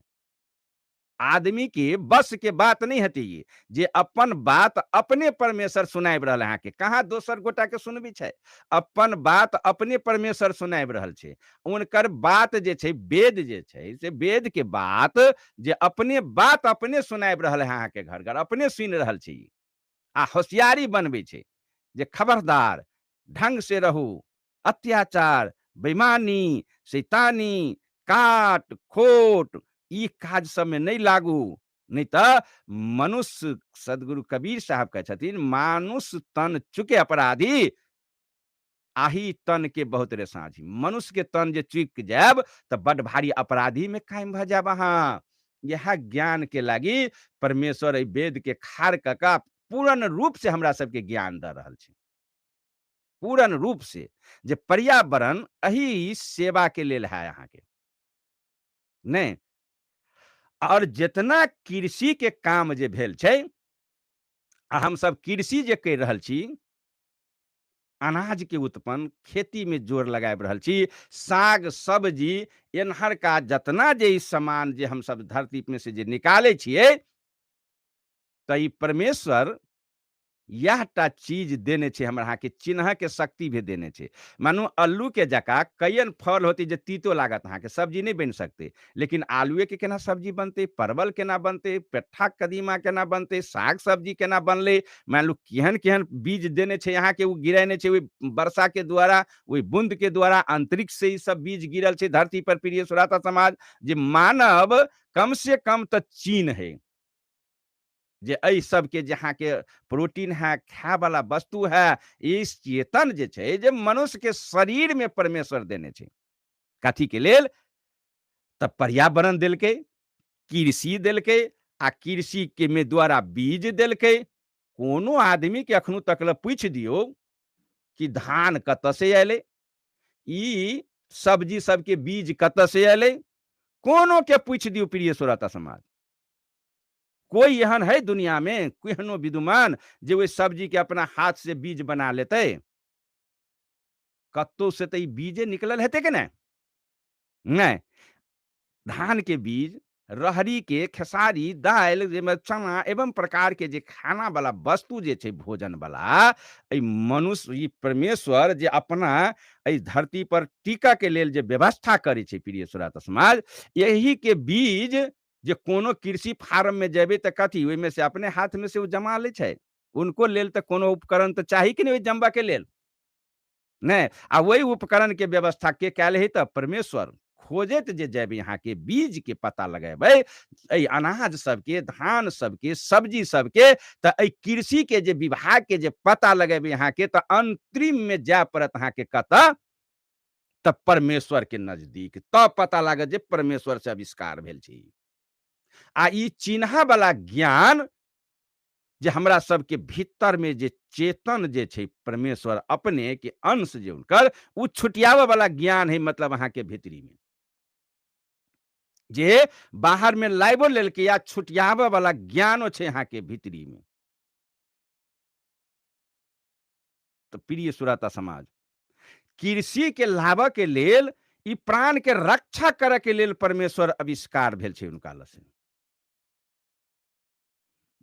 आदमी के बस के बात नहीं हती, ये जे अपन बात अपने परमेश्वर सुनाबि रहल है अहाँ के, कहाँ दोसर गोटा के सुनबी छै। अपन बात अपने परमेश्वर सुनाबि रहल छै। उनकर बात जे छै, वेद जे छै से वेद के बात जे अपने बात अपने सुनाबि रहल है अहाँ के घर घर, अपने सुनि रहल छै। आ होशियारी बनबै छै जे खबरदार, ढंग से रहू, अत्याचार, बेईमानी, शैतानी, काट खोट ई काज सब में नहीं लागू, नहीं तऽ मनुष्य, सदगुरु कबीर साहब कहै छथिन, मानुष तन चुके अपराधी, आही तन के बहुत रे साझी। मनुष्य के तन जे चुक जायब तऽ बड़ भारी अपराधी में कायम भ जायब अहाँ। यह ज्ञान के लागी परमेश्वर एहि वेद के खार क का पूर्ण रूप से हमरा सबके ज्ञान दे रहल छै, पूर्ण रूप से, जे पर्यावरण एही सेवा के लेल है अहाँ के नहीं। और जितना कृषि के काम जे भेल छै, आ हम सब कृषि जे कर रहल छी, अनाज के उत्पन्न, खेती में जोर लगाबि रहल छी, साग सब्जी एनहर का जतना जे ई सामान जे हम सब धरती में से जे निकाले छियै, तऽ ई परमेश्वर यहटा चीज देने छै हमरा अहाँ के, चिन्ह के शक्ति भी देने छै। मानो अल्लू के जका कईन फल होती जे तीतो लागत अहाँ के, सब्जी नहीं बन सकते, लेकिन आलूए के केना सब्जी बनते, परवल केना बनते, पेठा कदीमा केना बनते, साग सब्जी केना बनले, मान लो केहन केहन बीज देने छै अहाँ के, वो गिरेने छै ओहि वर्षा के द्वारा, वही बूंद के द्वारा, अंतरिक्ष से ई सब बीज गिरल छै धरती पर प्रिय श्रोता समाज। जे मानव कम से कम तो चीन है जे एहि सबके जहाँ के प्रोटीन है, खाय वाला वस्तु है, इस चेतन जे छै जे मनुष्य के शरीर में परमेश्वर देने छै। कथी के लेल? तऽ पर्यावरण देलकै, कृषि देलकै, आ कृषि के में द्वारा बीज देलकै। कोनो आदमी के अखनो तक ल पूछि दियौ कि धान कतऽ से अयलै, ई सब्जी सबके बीज कतऽ से अयलै, कोनो के पूछि दियौ प्रिय श्रोता समाज। कोई एहन है दुनिया में केहनो विद्वान जे ओहि सब्जी के अपना हाथ से बीज बना लेते? कत्तो से तऽ ई बीजे निकलल हेतै कि नहीं? धान के बीज, रहरी के, खेसारी, दालि, जेमे चना एवं प्रकार के जे खाना वाला वस्तु जे छै भोजन वाला, एहि मनुष्य, ई परमेश्वर जे अपना एहि धरती पर टीका के लेल जे व्यवस्था करे छै प्रिय श्रोता समाज, यही के बीज जे कोनो कृषि फार्म में जेबे तऽ कथी ओहि में से अपने हाथ में से वो जमा ले छै। उनको लेल तऽ कोनो उपकरण तऽ चाही कि नहीं ओहि जमबा के लेल? नहीं। आ वही उपकरण के व्यवस्था के कैल है? तऽ परमेश्वर खोजैत जे जेबै अहाँके बीज के पता लगेबै एहि अनाज सबके, धान सबके, सब्जी सबके, तऽ एहि कृषि के जे विभाग के जे पता लगेबै अहाँके, तऽ अंतरिम में जाय पड़त अहाँके कतऽ, तऽ परमेश्वर के नजदीक। तब पता लागत जे परमेश्वर से आविष्कार भेल छै। आ ई चिन्ह वाला ज्ञान जे हमरा सबके भीतर में जे चेतन जे छै, परमेश्वर अपने के अंश जे हुनकर, उ छुटियावे वाला ज्ञान है, मतलब अहाँके भीतरी में जे बाहर में लाइबो लेलकै, या छुटियावे वाला ज्ञानो छै अहाँके भीतरी में। तो प्रिय श्रोता समाज, कृषि के लाभ के लेल, ई प्राण के रक्षा करे के लेल परमेश्वर आविष्कार भेल छै हुनका लग से,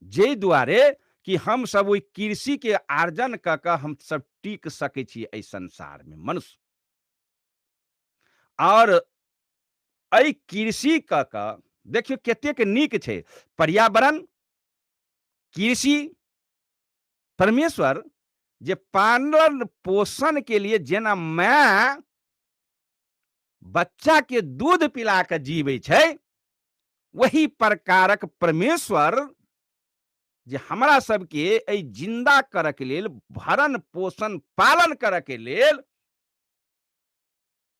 जे दुआरे कि हम सब ओहि कृषि के आर्जन क के हम सब टिक सकै छी एहि संसार में मनुष्य। और एहि कृषि क के देखियो कतेक नीक छै, पर्यावरण, कृषि, परमेश्वर जे पालन पोषण के लिए जेना माय बच्चा के दूध पिला के जीवे छै, वही प्रकारक परमेश्वर जे हमरा सबके एहि जिंदा करे के लेल, भरण पोषण पालन करे के लेल,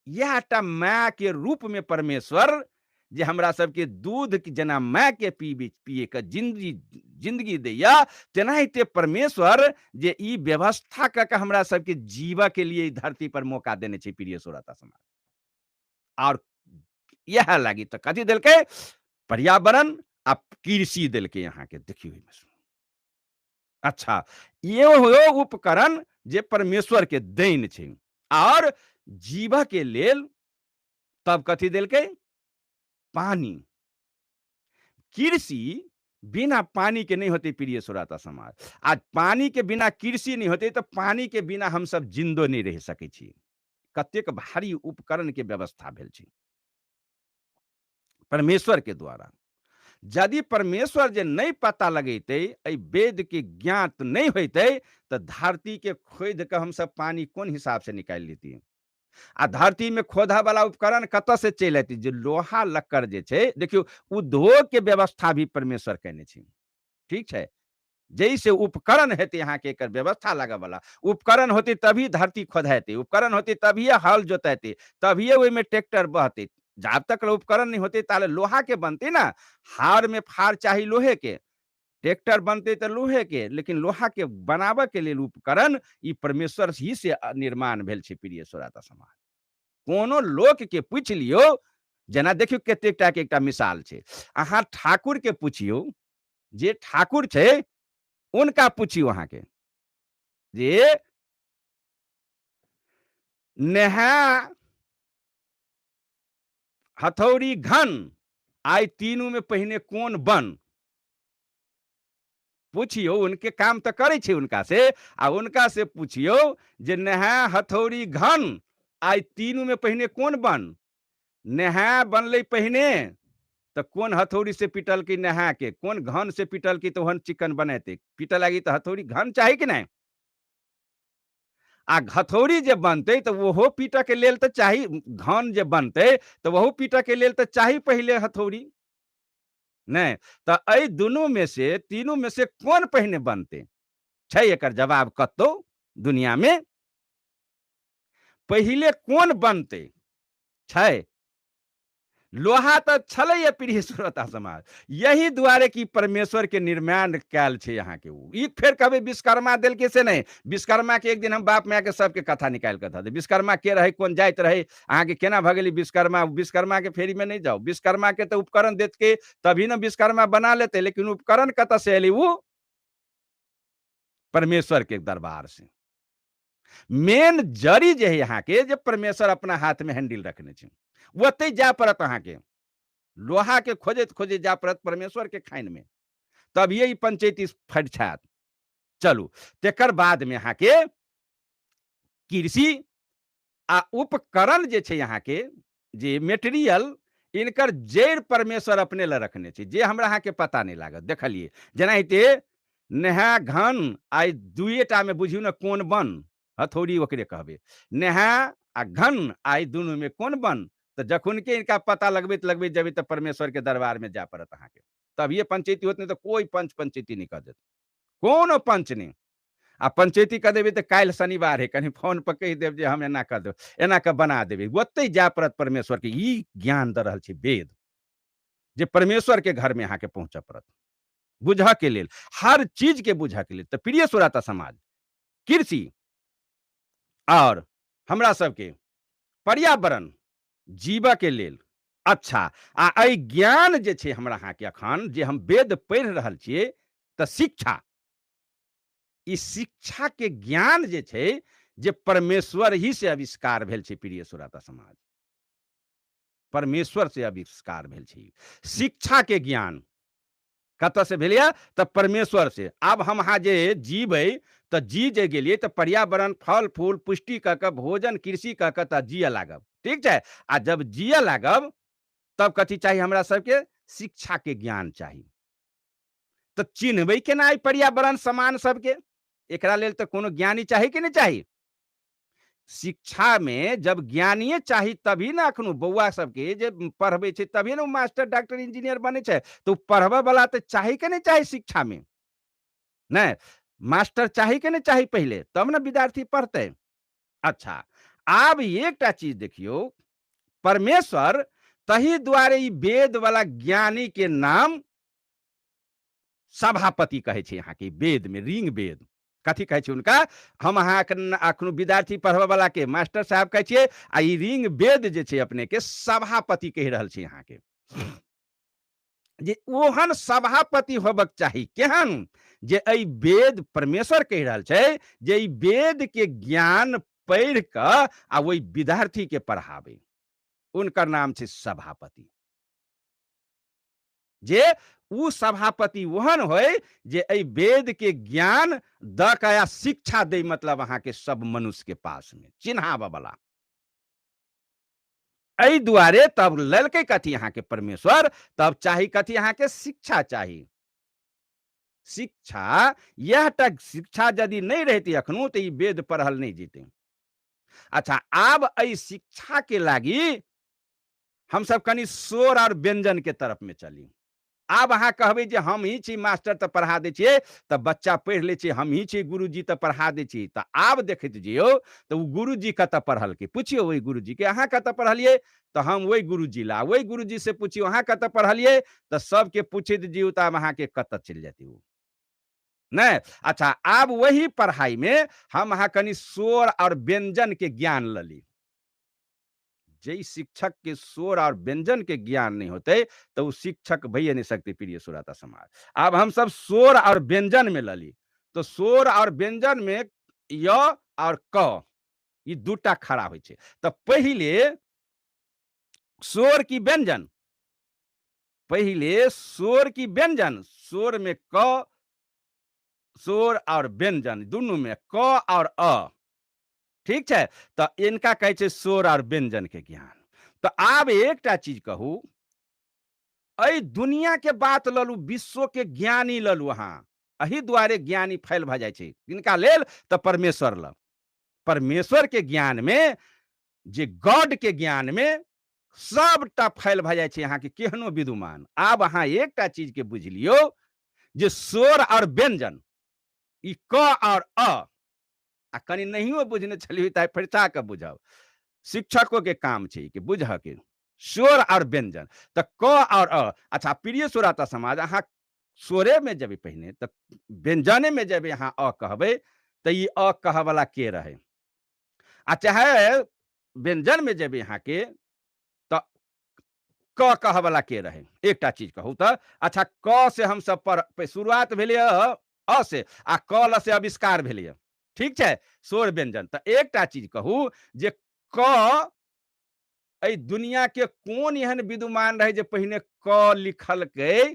यहटा माय के रूप में परमेश्वर जे हमरा सबके दूध जेना माय के पिए के जिंदगी दैया, तेनाहिते परमेश्वर जे ई व्यवस्था क के हमरा सबके जीव के लिए धरती पर मौका देने छै प्रिय श्रोता समाज। और यह लागी तो कथी देलकै, पर्यावरण आ कृषि देलकै अहाँके, देखियो। अच्छा, ये हो उपकरण जे परमेश्वर के देन छै। और जीव के लेल तब कथी देलकै, पानी। कृषि बिना पानी के नहीं होते प्रिय श्रोता समाज। आज पानी के बिना कृषि नहीं होते, तो पानी के बिना हम सब जिंदो नहीं रह सकै छी। कतेक भारी उपकरण के व्यवस्था भेल छै परमेश्वर के द्वारा। यदि परमेश्वर जे नहीं पता लगेते, एहि वेद के ज्ञात नहीं होते, तो धरती के खोद के हम सब पानी कोन हिसाब से निकाल लेती। आ धरती में खोदा वाला उपकरण कत से चल अती, जो लोहा लक्कड़ जे छै, देखियो उद्योग के व्यवस्था भी परमेश्वर केने छै, ठीक छै। जैसे उपकरण हेते यहाँ के एकर व्यवस्था लगे वाला, उपकरण होते तभी धरती खोदाते, उपकरण होते तभी हल जोताते, तभी ओहि में ट्रैक्टर बहते। जब तक उपकरण नहीं होते ताले लोहा के बनते ना, हार में फार चाहिए लोहे के, ट्रैक्टर बनते तो लोहे के, लेकिन लोहा के बनावे के लिए उपकरण ई परमेश्वर ही से निर्माण भेल छै प्रिय श्रोता समाज। कोनो लोक के पूछ लियो, जेना देखियो कतेकटा के एकटा मिसाल छै, अहाँ ठाकुर के पूछियो, जे ठाकुर छै उनका पूछियो अहाँ के जे नेहा हथौड़ी घन आइ तीनू में पहिने कौन बन, पूछियो, उनके काम तो करे छे उनका से, आ उनका से पूछियो जे नेहा हथौड़ी घन आइ तीनू में पहिने कौन बन। नेहा बनले पहिने तो कौन हथौड़ी से पिटल की नेहा के, कौन घन से पिटल की तो हन चिकन बनाते, पिटल लगी तो हथौड़ी घन चाहिए कि नहीं। आ हथौड़ी जे बनते तो वो पीट के लेल तो चाही, घन जे बनते तो वह पीट के लेल तो चाही पहले हथौड़ी नहीं। तो एहि दुनू में से, तीनू में से कौन पहिने बनते छै, एकर जवाब कतो दुनिया में पहले कौन बनते छै। लोहा तो छले प्रिय श्रोता समाज, यही दुआरे कि परमेश्वर के निर्माण कैल छे यहाँ के। ई फिर कभी विश्वकर्मा दिल के से नहीं, विश्वकर्मा के एक दिन हम बाप माय के सबके कथा निकाल के था, विश्वकर्मा के रहे, कौन जाइत रहे, अहाँ के केना भगेली विश्वकर्मा, विश्वकर्मा के फेरी में नहीं जाओ। विश्वकर्मा के तो उपकरण देत के तभी ना विश्वकर्मा बना लेते, लेकिन उपकरण कत से अली, वो परमेश्वर के दरबार से। मेन जड़ी जे है यहाँ के, जे परमेश्वर अपना हाथ में हैंडल रखने छे, ओते जा पड़त अहाँ के, लोहा के खोजत खोजे जा पड़त परमेश्वर के खाइन में, तब ये पंचायती फट छात। चलू तेकर बाद में यहाँ के कृषि आ उपकरण जे छे यहाँ के, जे मेटेरियल, इनकर जड़ परमेश्वर अपने ला रखने छे, जे हमरा यहाँ के पता नहीं लागत। देखलिए जेनाहिते नेहा घन आइ दुएटा में बुझियो ना कौन बन, हथौड़ी ओकरे कहबे, नेहा आ घन आइ दुनू में कौन बन, तो जखुन के इनका पता लगबैत लगबैत जेबै तो परमेश्वर के दरबार में जा पड़त अहाँ के, तब ये पंचैती होत नहीं तो कोई पंच पंचैती नहीं कर देत, कोनो पंच नहीं। आ पंचैती कह देबै तो काल्हि शनिवार है, कहीं फोन पर कह देब जे हम एना कर देब, एना के बना देबै, ओतै जा पड़त परमेश्वर के। ई ज्ञान दऽ रहल छै वेद, जे परमेश्वर के घर में अहाँ के पहुँचऽ पड़त बुझऽ के लेल, हर चीज के बुझऽ के लेल। तो प्रिय श्रोता समाज, कृषि और हमरा सबके पर्यावरण जीवऽ के लेल अच्छा, आ एहि ज्ञान जे छै हमरा अहाँके अखन जे हम वेद पढ़ि रहल छियै, तऽ शिक्षा, ई शिक्षा के ज्ञान जे छै, जे परमेश्वर ही से आविष्कार भेल छै प्रिय श्रोता समाज, परमेश्वर से आविष्कार भेल छै। शिक्षा के ज्ञान कतऽ से भेलैया? तऽ परमेश्वर से। आब हम अहाँ जे जीबै तऽ जी जे गेलियै तऽ पर्यावरण, फल फूल, पुष्टि कऽ कऽ, भोजन कृषि कऽ कऽ तऽ जियऽ लागब, ठीक छै। आ जब जियऽ लागब तब कथी चाही हमरा सबके? शिक्षा के ज्ञान चाही। तऽ चिन्हबै केना ई पर्यावरण समान सबके? एकरा लेल तऽ कोनो ज्ञानी चाही कि नहि चाही? शिक्षा में जब ज्ञानिये चाही तभी ना अखनो बौआ सबके जे पढ़बै छै तभी ने मास्टर डॉक्टर इंजीनियर बनै छै। तो पढ़बऽ वाला तऽ चाही कि नहीं चाही शिक्षा में? नहीं, मास्टर चाही कि नहीं चाही पहले, तब ना विद्यार्थी पढ़तै। अच्छा, आब एकटा चीज देखियौ, परमेश्वर तही दुआरे ई वेद वाला ज्ञानी के नाम सभापति कहै छै यहाँ के वेद में, ऋग वेद। कथी कहै छै हुनका? हम अहाँ अखनो विद्यार्थी पढ़बऽ वाला के मास्टर साहब कहै छियै, आ ई ऋग वेद जे छै अपने के सभापति कहि रहल छै यहाँ के। जे ओहन सभापति होबक चाही, केहन? जे एहि वेद, परमेश्वर कहि रहल छै जे ई वेद के ज्ञान पढ़ि कऽ आ ओहि विद्यार्थी के पढ़ाबै, उनकर नाम छै सभापति। जे उ सभापति ओहन होय जे एहि वेद के ज्ञान द के या शिक्षा दे, मतलब अहाँ के सब मनुष्य के पास में चिन्हाबऽ वाला। एहि दुआरे तब ललकै कथी अहाँ के परमेश्वर? तब चाही कथी अहाँ के? शिक्षा चाही। शिक्षा, यह तक शिक्षा यदि नहीं रहती अखनो तो ई वेद पढ़ल नहीं जेतै। अच्छा, आब एहि शिक्षा के लागी हम सब कनी स्वर और व्यंजन के तरफ में चली। आब अहाँ कहबै जे हम ही छी मास्टर तऽ पढ़ा दै छियै, तऽ बच्चा पढ़ि लै छै, हम ही छी गुरुजी तऽ पढ़ा दै छी। तऽ आब देखैत जइयौ तऽ ओ गुरुजी कतऽ पढ़लकै, पुछियौ ओहि गुरुजी के अहाँ कतऽ पढ़लियै, तऽ हम ओहि गुरुजी ला, ओहि गुरुजी से पुछियौ अहाँ कतऽ पढ़लियै, तऽ सबके पूछैत जइयौ तऽ आब अहाँ के कतऽ चलि जेतै ओ, नहीं। अच्छा, आब वही पढ़ाई में हम अहाँ कनी स्वर और व्यंजन के ज्ञान लली। जै शिक्षक के स्वर और व्यंजन के ज्ञान नहीं होते तो वो शिक्षक भइए नहीं सकते प्रिय श्रोता समाज। अब हम सब स्वर और व्यंजन में लली, तो स्वर और व्यंजन में य और क, ई दूटा खड़ा होइ छै। तो पहिले स्वर की व्यंजन, पहिले स्वर की व्यंजन, स्वर में क, स्वर और व्यंजन दुनू में क और अ, ठीक छै। तो इनका कहै छै स्वर और व्यंजन के ज्ञान। तो आब एकटा चीज कहू, एहि दुनिया के बात ललू, विश्व के ज्ञानी ललू अहाँ, एही दुआरे ज्ञानी फैल भऽ जाइ छै किनका लेल? तऽ परमेश्वर लग। परमेश्वर के ज्ञान में, जे गॉड के ज्ञान में सबटा फैल भऽ जाइ छै अहाँ के केहनो विद्वान। आब अहाँ एकटा चीज के बुझ लियौ, जे स्वर और व्यंजन, ई क और अ, आ कनि नहियो बुझने छलियै तऽ फरिसा के बुझब, शिक्षकों के काम छै कि बुझ के स्वर और व्यंजन। तो क और अ। अच्छा, प्रिय श्रोता समाज, अहाँ स्वरे में जेबै पहिने, तऽ व्यंजने में जेबै अहाँ अ कहबै, तऽ ई अ कहऽ वाला के रहे? आ चाहे व्यंजन में जेबै अहाँ के तऽ क कहऽ वाला के रहे? एकटा चीज कहू तऽ। अच्छा, क से हम सब पर शुरुआत भेलै अ से, आ क ल से आविष्कार भेलै, ठीक छै, स्वर व्यंजन। तऽ एकटा चीज कहू जे क, एहि दुनिया के कोन एहन विद्वान रहे जे पहिने क लिखलकै?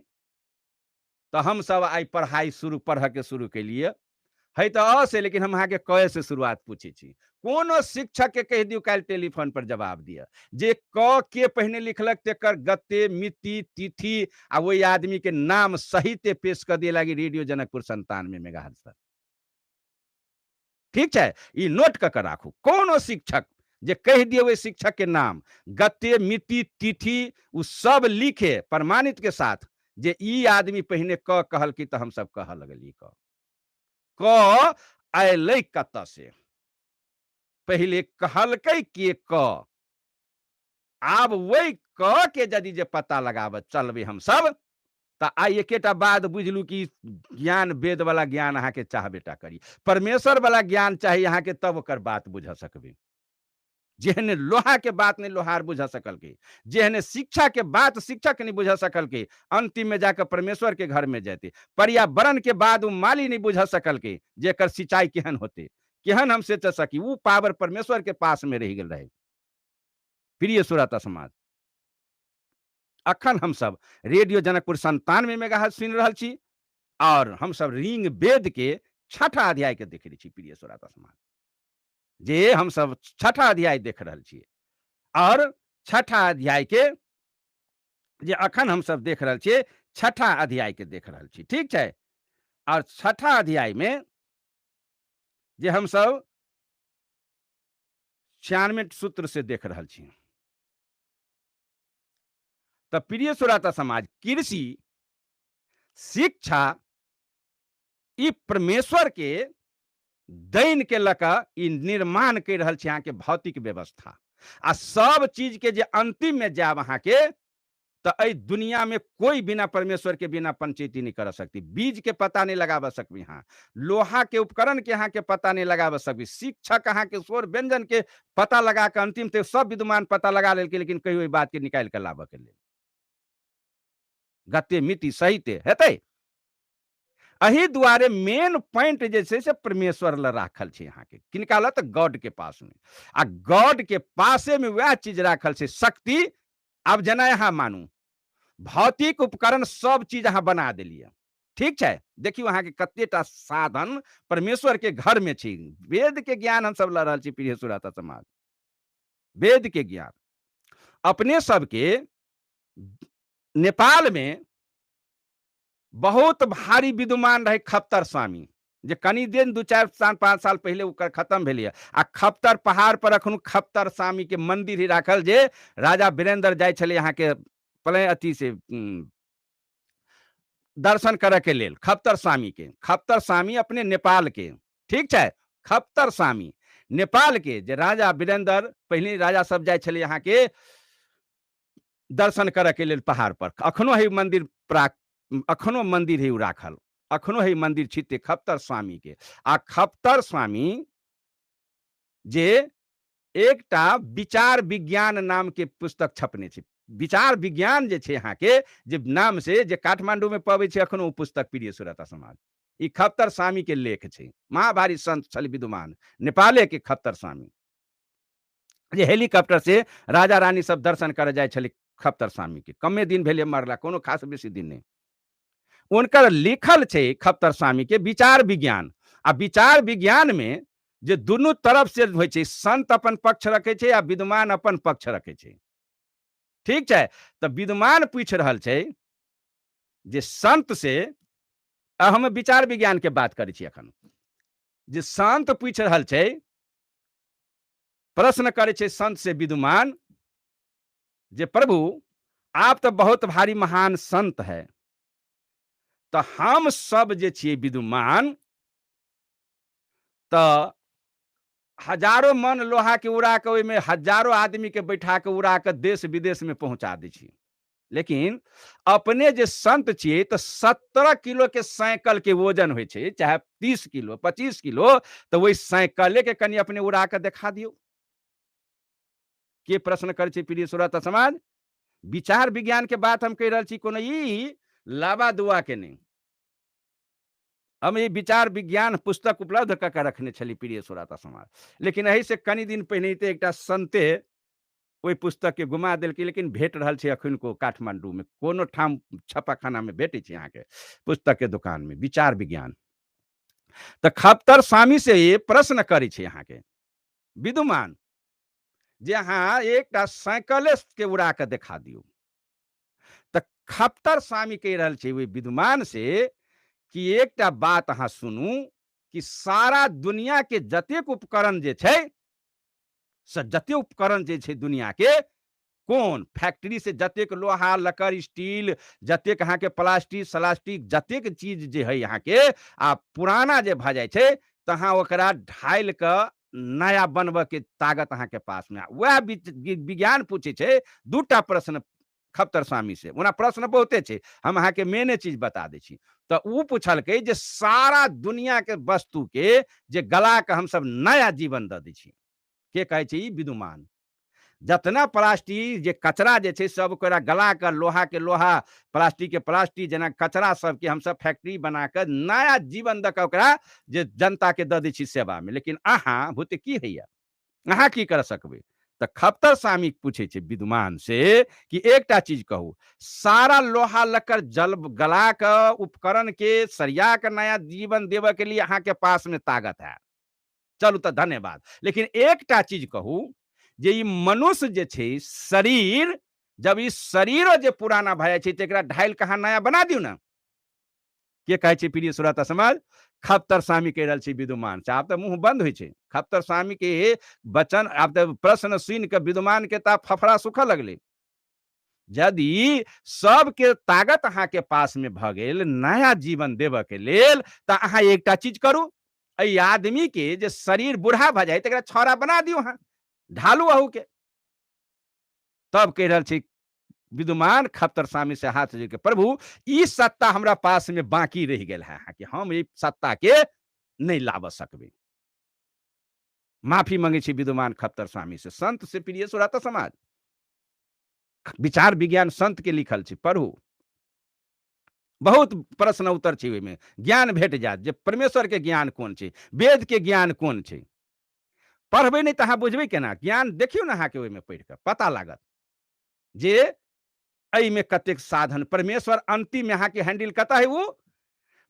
तो हम सब आई पढ़ाई शुरू पढ़ के शुरू केलिए है तो अ से, लेकिन हम अहाँ के क से शुरुआत पूछे छी। कोनो शिक्षक के कह दियौ काल्हि टेलीफोन पर जवाब दिया, जे क के पहिने लिखलक, तेकर गते मिति तिथि आ वही आदमी के नाम सहित पेश कर दिए लागी रेडियो जनकपुर 97 मेगाहर्ट्ज पर, ठीक छै। ई नोट क के राखू। कोनो शिक्षक जे कह दिए ओहि शिक्षक के नाम, गत्ते, मिति, तिथि उ सब लिखे प्रमाणित के साथ जे ई आदमी पहिने क कहलकै त हम सब कह लगलिए क अयलै कत से, पहिले कहलकै के क, आब वही क के यदि जे पता लगाबऽ चलबै हम सब त आइ एकेटा बात बुझलू कि ज्ञान वेद वाला ज्ञान अहाँ के चाहबे टा करी, परमेश्वर वाला ज्ञान चाही अहाँ के, तब ओकर बात बुझ सकबै। जेहने लोहा के बात नहीं लोहार बुझ सकल के, जेहने शिक्षा के बात शिक्षक नहीं बुझ सकल के, अंतिम में जाकर परमेश्वर के घर में जाते, पर्यावरण के बाद उ माली नहीं बुझ सकल के जेकर सिंचाई केहन होते, केहन हम से सकी, उ पावर परमेश्वर के पास में रह गेल रहे। प्रिय श्रोता समाज, अखन हम सब रेडियो जनकपुर 97 मेगाहर्ट्ज सुनि रहल छी और हम सब ऋग वेद के 6ठा अध्याय के देख रही छी। प्रिय श्रोता समाज, जे हम सब 6ठा अध्याय देख रहल छियै और 6ठा अध्याय के जे अखन हम सब देख रहल छियै 6ठा अध्याय के देख रहल छी, ठीक छै। और 6ठा अध्याय में जे हम सब 96 सूत्र से देख रहल छी। तो प्रिय श्रोता समाज, कृषि शिक्षा ई परमेश्वर के दैन के लक ई निर्माण कर रहल छी अहाँ के भौतिक व्यवस्था, आ सब चीज के जे अंतिम में जाब अहाँ के तो अ दुनिया में कोई बिना परमेश्वर के बिना पंचायती नहीं कर सकती। बीज के पता नहीं लगाब सकबी, हाँ लोहा के उपकरण के अहाँ के पता नहीं लगाब सकबी, शिक्षक अहाँ के स्वर व्यंजन के पता लगा के अंतिम ते सब विद्वान पता लगा लेलकै, लेकिन कहियो बात के निकाल के लाबे के लेल गत्ते मिति सहिते हेतै। अही दुआरे मेन पॉइंट जे छै से परमेश्वर ल राखल छै अहाँ के, किनका ल त गॉड के पास में, आ गॉड के पासे में वह चीज राखल छै शक्ति। अब जेना अहाँ मानू भौतिक उपकरण सब चीज अहाँ बना देलिए, ठीक छै, देखियो अहाँ के कतेटा साधन परमेश्वर के घर में छै। वेद के ज्ञान हम सब ल रहल छी प्रिय श्रोता समाज, वेद के ज्ञान अपने सबके नेपाल में बहुत भारी विद्वान रहे खप्तर स्वामी, जे कनी दिन 2-4 साल 5 साल पहले ओकर खत्म भेलै, आ खप्तर पहाड़ पर अखनो खप्तर स्वामी के मंदिर ही राखल, जे राजा वीरेंद्र जाय छले यहाँ के पले अथी से दर्शन करे के लेल खप्तर स्वामी के। खप्तर स्वामी अपने नेपाल के, ठीक छै, खप्तर स्वामी नेपाल के, जे राजा वीरेंद्र पहले राजा सब जाय छले यहाँ के दर्शन करे के लेल पहाड़ पर, अखनो है मंदिर अखनो मंदिर है राखल, अखनो है मंदिर छिते खप्तर स्वामी के। आ खप्तर स्वामी जे एकटा विचार विज्ञान नाम के पुस्तक छपने छै, विचार विज्ञान जे छै अहाँ के जे नाम से जे काठमांडू में पबै छै अखनो पुस्तक प्रिय श्रोता समाज, ई खप्तर स्वामी के लेख छै। महाभारी संत छल विद्वान नेपाले के खप्तर स्वामी, जे हेलीकॉप्टर से राजा रानी सब दर्शन करे जाय छले खप्तर स्वामी के, कमे दिन भेले मरला, कोनो खास बेसी दिन नहीं। उनकर लिखल छै खप्तर स्वामी के विचार विज्ञान, आ विचार विज्ञान में जे दुनू तरफ से होइ छै, संत अपन पक्ष रखे छै आ विद्वान अपन पक्ष रखे छै, ठीक छै। तो विद्वान पूछ रहल छै जे संत से, हम विचार विज्ञान के बात करै छी अखन, जे संत पूछ रहल छै, प्रश्न करे छै संत से विद्वान, जे प्रभु आप तो बहुत भारी महान संत है, तो हम सब जे छियै विद्वान तो हजारों मन लोहा के उड़ा के ओहिमे हजारों आदमी के बैठा के उड़ा के देश विदेश में पहुंचा दै छी, लेकिन अपने जे संत छियै तो 17 किलो के साइकिल के वजन होइ छै, चाहे 30 किलो 25 किलो, तो वही साइकिले के कनी अपने उड़ा के देखा दियो। के प्रश्न करे छै प्रिय श्रोता समाज, विचार विज्ञान के बात हम कह रहल छी, कोनो ई लावा दुआ के नहीं। हम ये विचार विज्ञान पुस्तक उपलब्ध क के रखने छली प्रिय श्रोता समाज, लेकिन एही से कनी दिन पहिने एकटा संते ओहि पुस्तक के गुमा देलकै, लेकिन भेट रहल छै अखन को काठमांडू में कोनो ठाम छापाखाना में भेटे छै अहाँ के पुस्तक के दुकान में विचार विज्ञान। तो खप्तर स्वामी से ये प्रश्न करे छै अहाँ के विद्वान, जे अहाँ एकटा साइकिले के उड़ा के देखा दियो। तो खप्तर स्वामी कह रहल छै ओहि विद्वान से कि एकटा बात अहाँ सुनू, कि सारा दुनिया के जतेक उपकरण जे छै जते उपकरण जे छै दुनिया के, कोन फैक्ट्री से जतेक लोहा लक्कड़ स्टील, जतेक अहाँके प्लास्टिक सलास्टिक, जतेक चीज जे है यहाँ के आ पुराना जे भऽ जाइ छै, तऽ अहाँ ओकरा ढालि कऽ नया बनबऽ के ताकत अहाँके पास में। वह विज्ञान पूछे छै दूटा प्रश्न खप्तर स्वामी से। ओना प्रश्न बहुते छै, हम अहाँके मेने चीज बता दै छी। तऽ ऊ पूछलकै जे सारा दुनिया के वस्तु के जे गला के हम सब नया जीवन दऽ दै छी, के कहै छै? ई विद्यमान। जतना प्लास्टिक जे कचरा जे छै सब ओकरा गला के लोहा के लोहा, प्लास्टिक के प्लास्टिक, जेना कचरा सबके हमसब फैक्ट्री बना के नया जीवन दऽ कऽ ओकरा जे जनता के दऽ दै छी सेवा में। लेकिन अहाँ भूते की होइया, अहाँ की कर सकबै? तऽ खप्तर स्वामी पूछे छै विद्यमान से कि एकटा चीज कहू, सारा लोहा लक्कड़ जल गला के उपकरण के सरिया के नया जीवन देवे के लिए अहाँ के पास में ताकत है, चलू तऽ धन्यवाद। लेकिन एकटा चीज कहू, जे ई मनुष्य जे छै शरीर, जब ई शरीर जे पुराना भऽ जाइ छै तऽ एकरा ढालि कहाँ नया बना दियौ ने। के कहै छै प्रिय श्रोता समाज? खप्तर स्वामी कहि रहल छै विद्यमान से। आब तऽ मुंह बंद होइ छै खप्तर स्वामी के वचन, आब तऽ प्रश्न सुनि के विद्यमान के तऽ फफड़ा सुखऽ लगलै। यदि सबके ताकत अहाँ के पास में भऽ गेल नया जीवन देबऽ के लेल, तऽ अहाँ एकटा चीज करू, एहि आदमी के जे शरीर बूढ़ा भऽ जाए तकरा छौड़ा बना दियौ, अहाँ ढालू अहू के। तब कहि रहल छै विद्यमान खप्तर स्वामी से हाथ जोड़ के, प्रभु ई सत्ता हमरा पास में बाकी रह गेल है कि हम ई सत्ता के नहीं लाबऽ सकबै। माफी मांगे छी विद्यमान खप्तर स्वामी से, संत से। प्रिय श्रोता समाज, विचार विज्ञान संत के लिखल छै, पढ़ू। बहुत प्रश्न उत्तर छै ओहिमे, ज्ञान भेट जायत जे परमेश्वर के ज्ञान कोन छै, वेद के ज्ञान कोन छै। पढ़बै नहीं तऽ अहाँ बुझबै केना? ज्ञान देखियौ ने अहाँके ओहिमे पढ़ि कऽ पता लागत जे एहिमे कतेक साधन। परमेश्वर अंतिम में अहाँके हैंडल कतऽ है? वो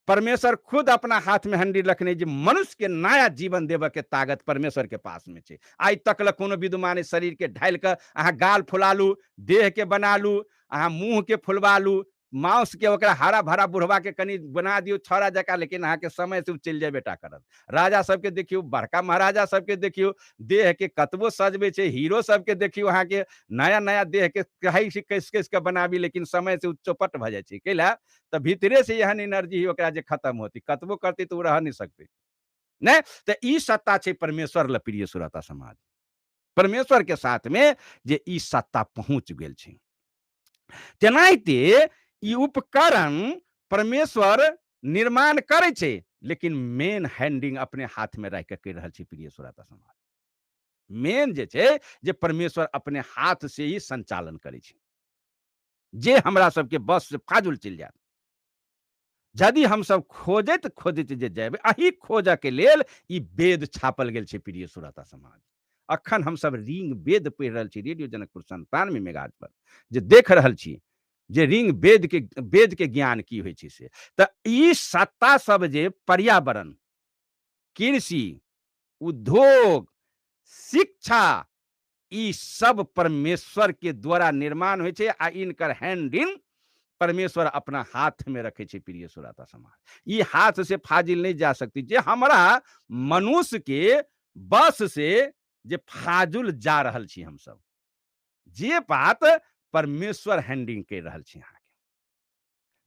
परमेश्वर खुद अपना हाथ में हैंडल रखने, जे मनुष्य के नया जीवन देवे के ताकत परमेश्वर के पास में छै। आइ तक ल कोनो विद्यमान शरीर के ढालि कऽ अहाँ गाल फुला लू, देह के बना लू, अहाँ मुंह के फुलवा लू, मांस के ओकरा हरा भरा बुढ़वा के कनि बना दियौ छौड़ा जका, लेकिन अहाँ के समय से चलि जाए बेटा करत। राजा सबके देखियौ, बड़का महाराजा सबके देखियौ, देह के कतबो सजबै छै। हीरो सबके देखियौ, अहाँ के नया नया देह के कहै छै कैस कैस के बनाबी, लेकिन समय से चौपट भऽ जाइ छै। कैला तऽ भीतरे से एहन एनर्जी ओकरा जे खत्म होती, कतबो करती तऽ ओ रह नहीं सकते। नहीं तऽ ई सत्ता छै परमेश्वर ल। प्रिय श्रोता समाज, परमेश्वर के साथ में जे ई सत्ता पहुंच गेल छै। तेनाहिते ई उपकरण परमेश्वर निर्माण करे छै, लेकिन मेन हैंडिंग अपने हाथ में रख के कर रहल छै। प्रिय श्रोता समाज, मेन जे छै जे परमेश्वर अपने हाथ से ही संचालन करे छै, जे हमरा सबके बस से फाजुल चलि जायत। यदि हम सब खोजैत खोजैत जे जेबै, अही खोजऽ के लेल ई वेद छापल गेल छै। प्रिय श्रोता समाज, अखन हम सब ऋग वेद पढ़ि रहल छी रेडियो जनकपुर 97 मेगाहर्ट्ज पर, जे देख रहल छी जे ऋग वेद के ज्ञान की होइ छै से। तऽ ई सत्ता सब जे पर्यावरण, कृषि, उद्योग, शिक्षा, ई सब परमेश्वर के द्वारा निर्माण होइ छै, आ इनकर हैंडिंग परमेश्वर अपना हाथ में रखे छै। प्रिय श्रोता समाज, ई हाथ से फाजिल नहीं जा सकती। जे हमरा मनुष्य के बस से जे फाजुल जा रहल छी हम सब, जे बात परमेश्वर हैंडिंग कर रहल छी अहाँ के,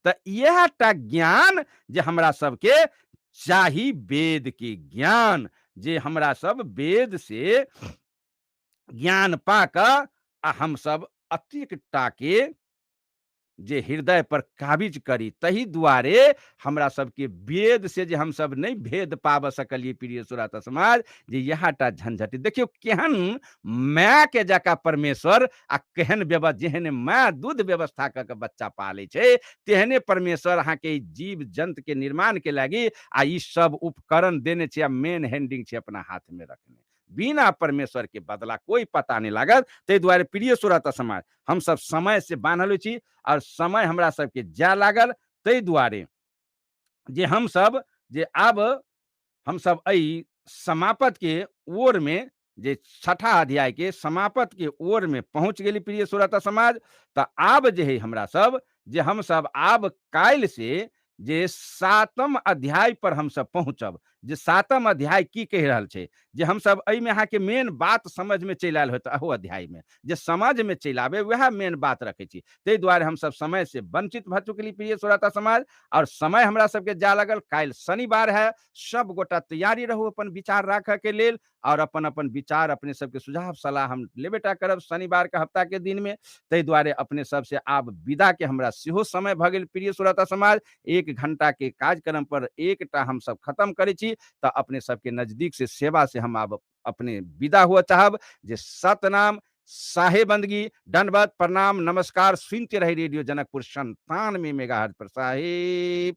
तऽ यह टा ज्ञान जे हमरा सबके चाही, वेद के ज्ञान, जे हमरा सब वेद से ज्ञान पाकर आ हम सब अतिकटा के जे हृदय पर काबिज करी। तही दुआरे हमरा सबके वेद से जे हम सब नहीं भेद पाब सकलिए। प्रिय श्रोता समाज, जे यह टा झंझट देखियो, केहन माय के जका परमेश्वर आ केहन व्यवस्था, जेहन माय दूध व्यवस्था क के बच्चा पाले छै, तेहने परमेश्वर अहाँ के जीव जंत के निर्माण के लागी आ ई सब उपकरण देने छै, आ मेन हैंडिंग छै अपना हाथ में रखने। बिना परमेश्वर के बदला कोई पता नहीं लागत। ते दुआरे प्रिय श्रोता समाज, हम सब समय से बांधल छी, और समय हमरा सबके जा लागल। ते दुआरे जे हम सब जे आब हम सब एहि समापत के ओर में, जे छठा अध्याय के समापत के ओर में पहुंच गेली। प्रिय श्रोता समाज, तऽ आब जे है हमरा सब, जे हम सब आब काल्हि से जे 7म अध्याय पर हम सब पहुँचब, जे 7म अध्याय की कहि रहल छै, जे हम सब एहिमे अहाँके मेन बात समझ में चलि आयल होत अहू अध्याय में, जे समझ में चलि आबे वएह मेन बात रखै छी। ताहि दुआरे हम सब समय से वंचित भ चुकली प्रिय श्रोता समाज, और समय हमरा सबके जा लगल। काल्हि शनिवार है, सब गोटा तैयारी रहू अपन विचार राखऽ के लेल, और अपन अपन विचार अपने सबके सुझाव सलाह हम लेबेटा करब शनिवार के हफ्ता के दिन में। ताहि दुआरे अपने सबसे आब विदा के हमरा सेहो समय भ गेल प्रिय श्रोता समाज। 1 घंटा के कार्यक्रम पर एकटा हम सब खत्म करै छी, तऽ अपने सबके नजदीक से सेवा से हम आब अपने विदा हुआ चाहब। जे सतनाम, साहे बंदगी, दंडवत प्रणाम, नमस्कार। सुनते रहे रेडियो जनकपुर 97 मेगाहर्ट्ज पर। साहेब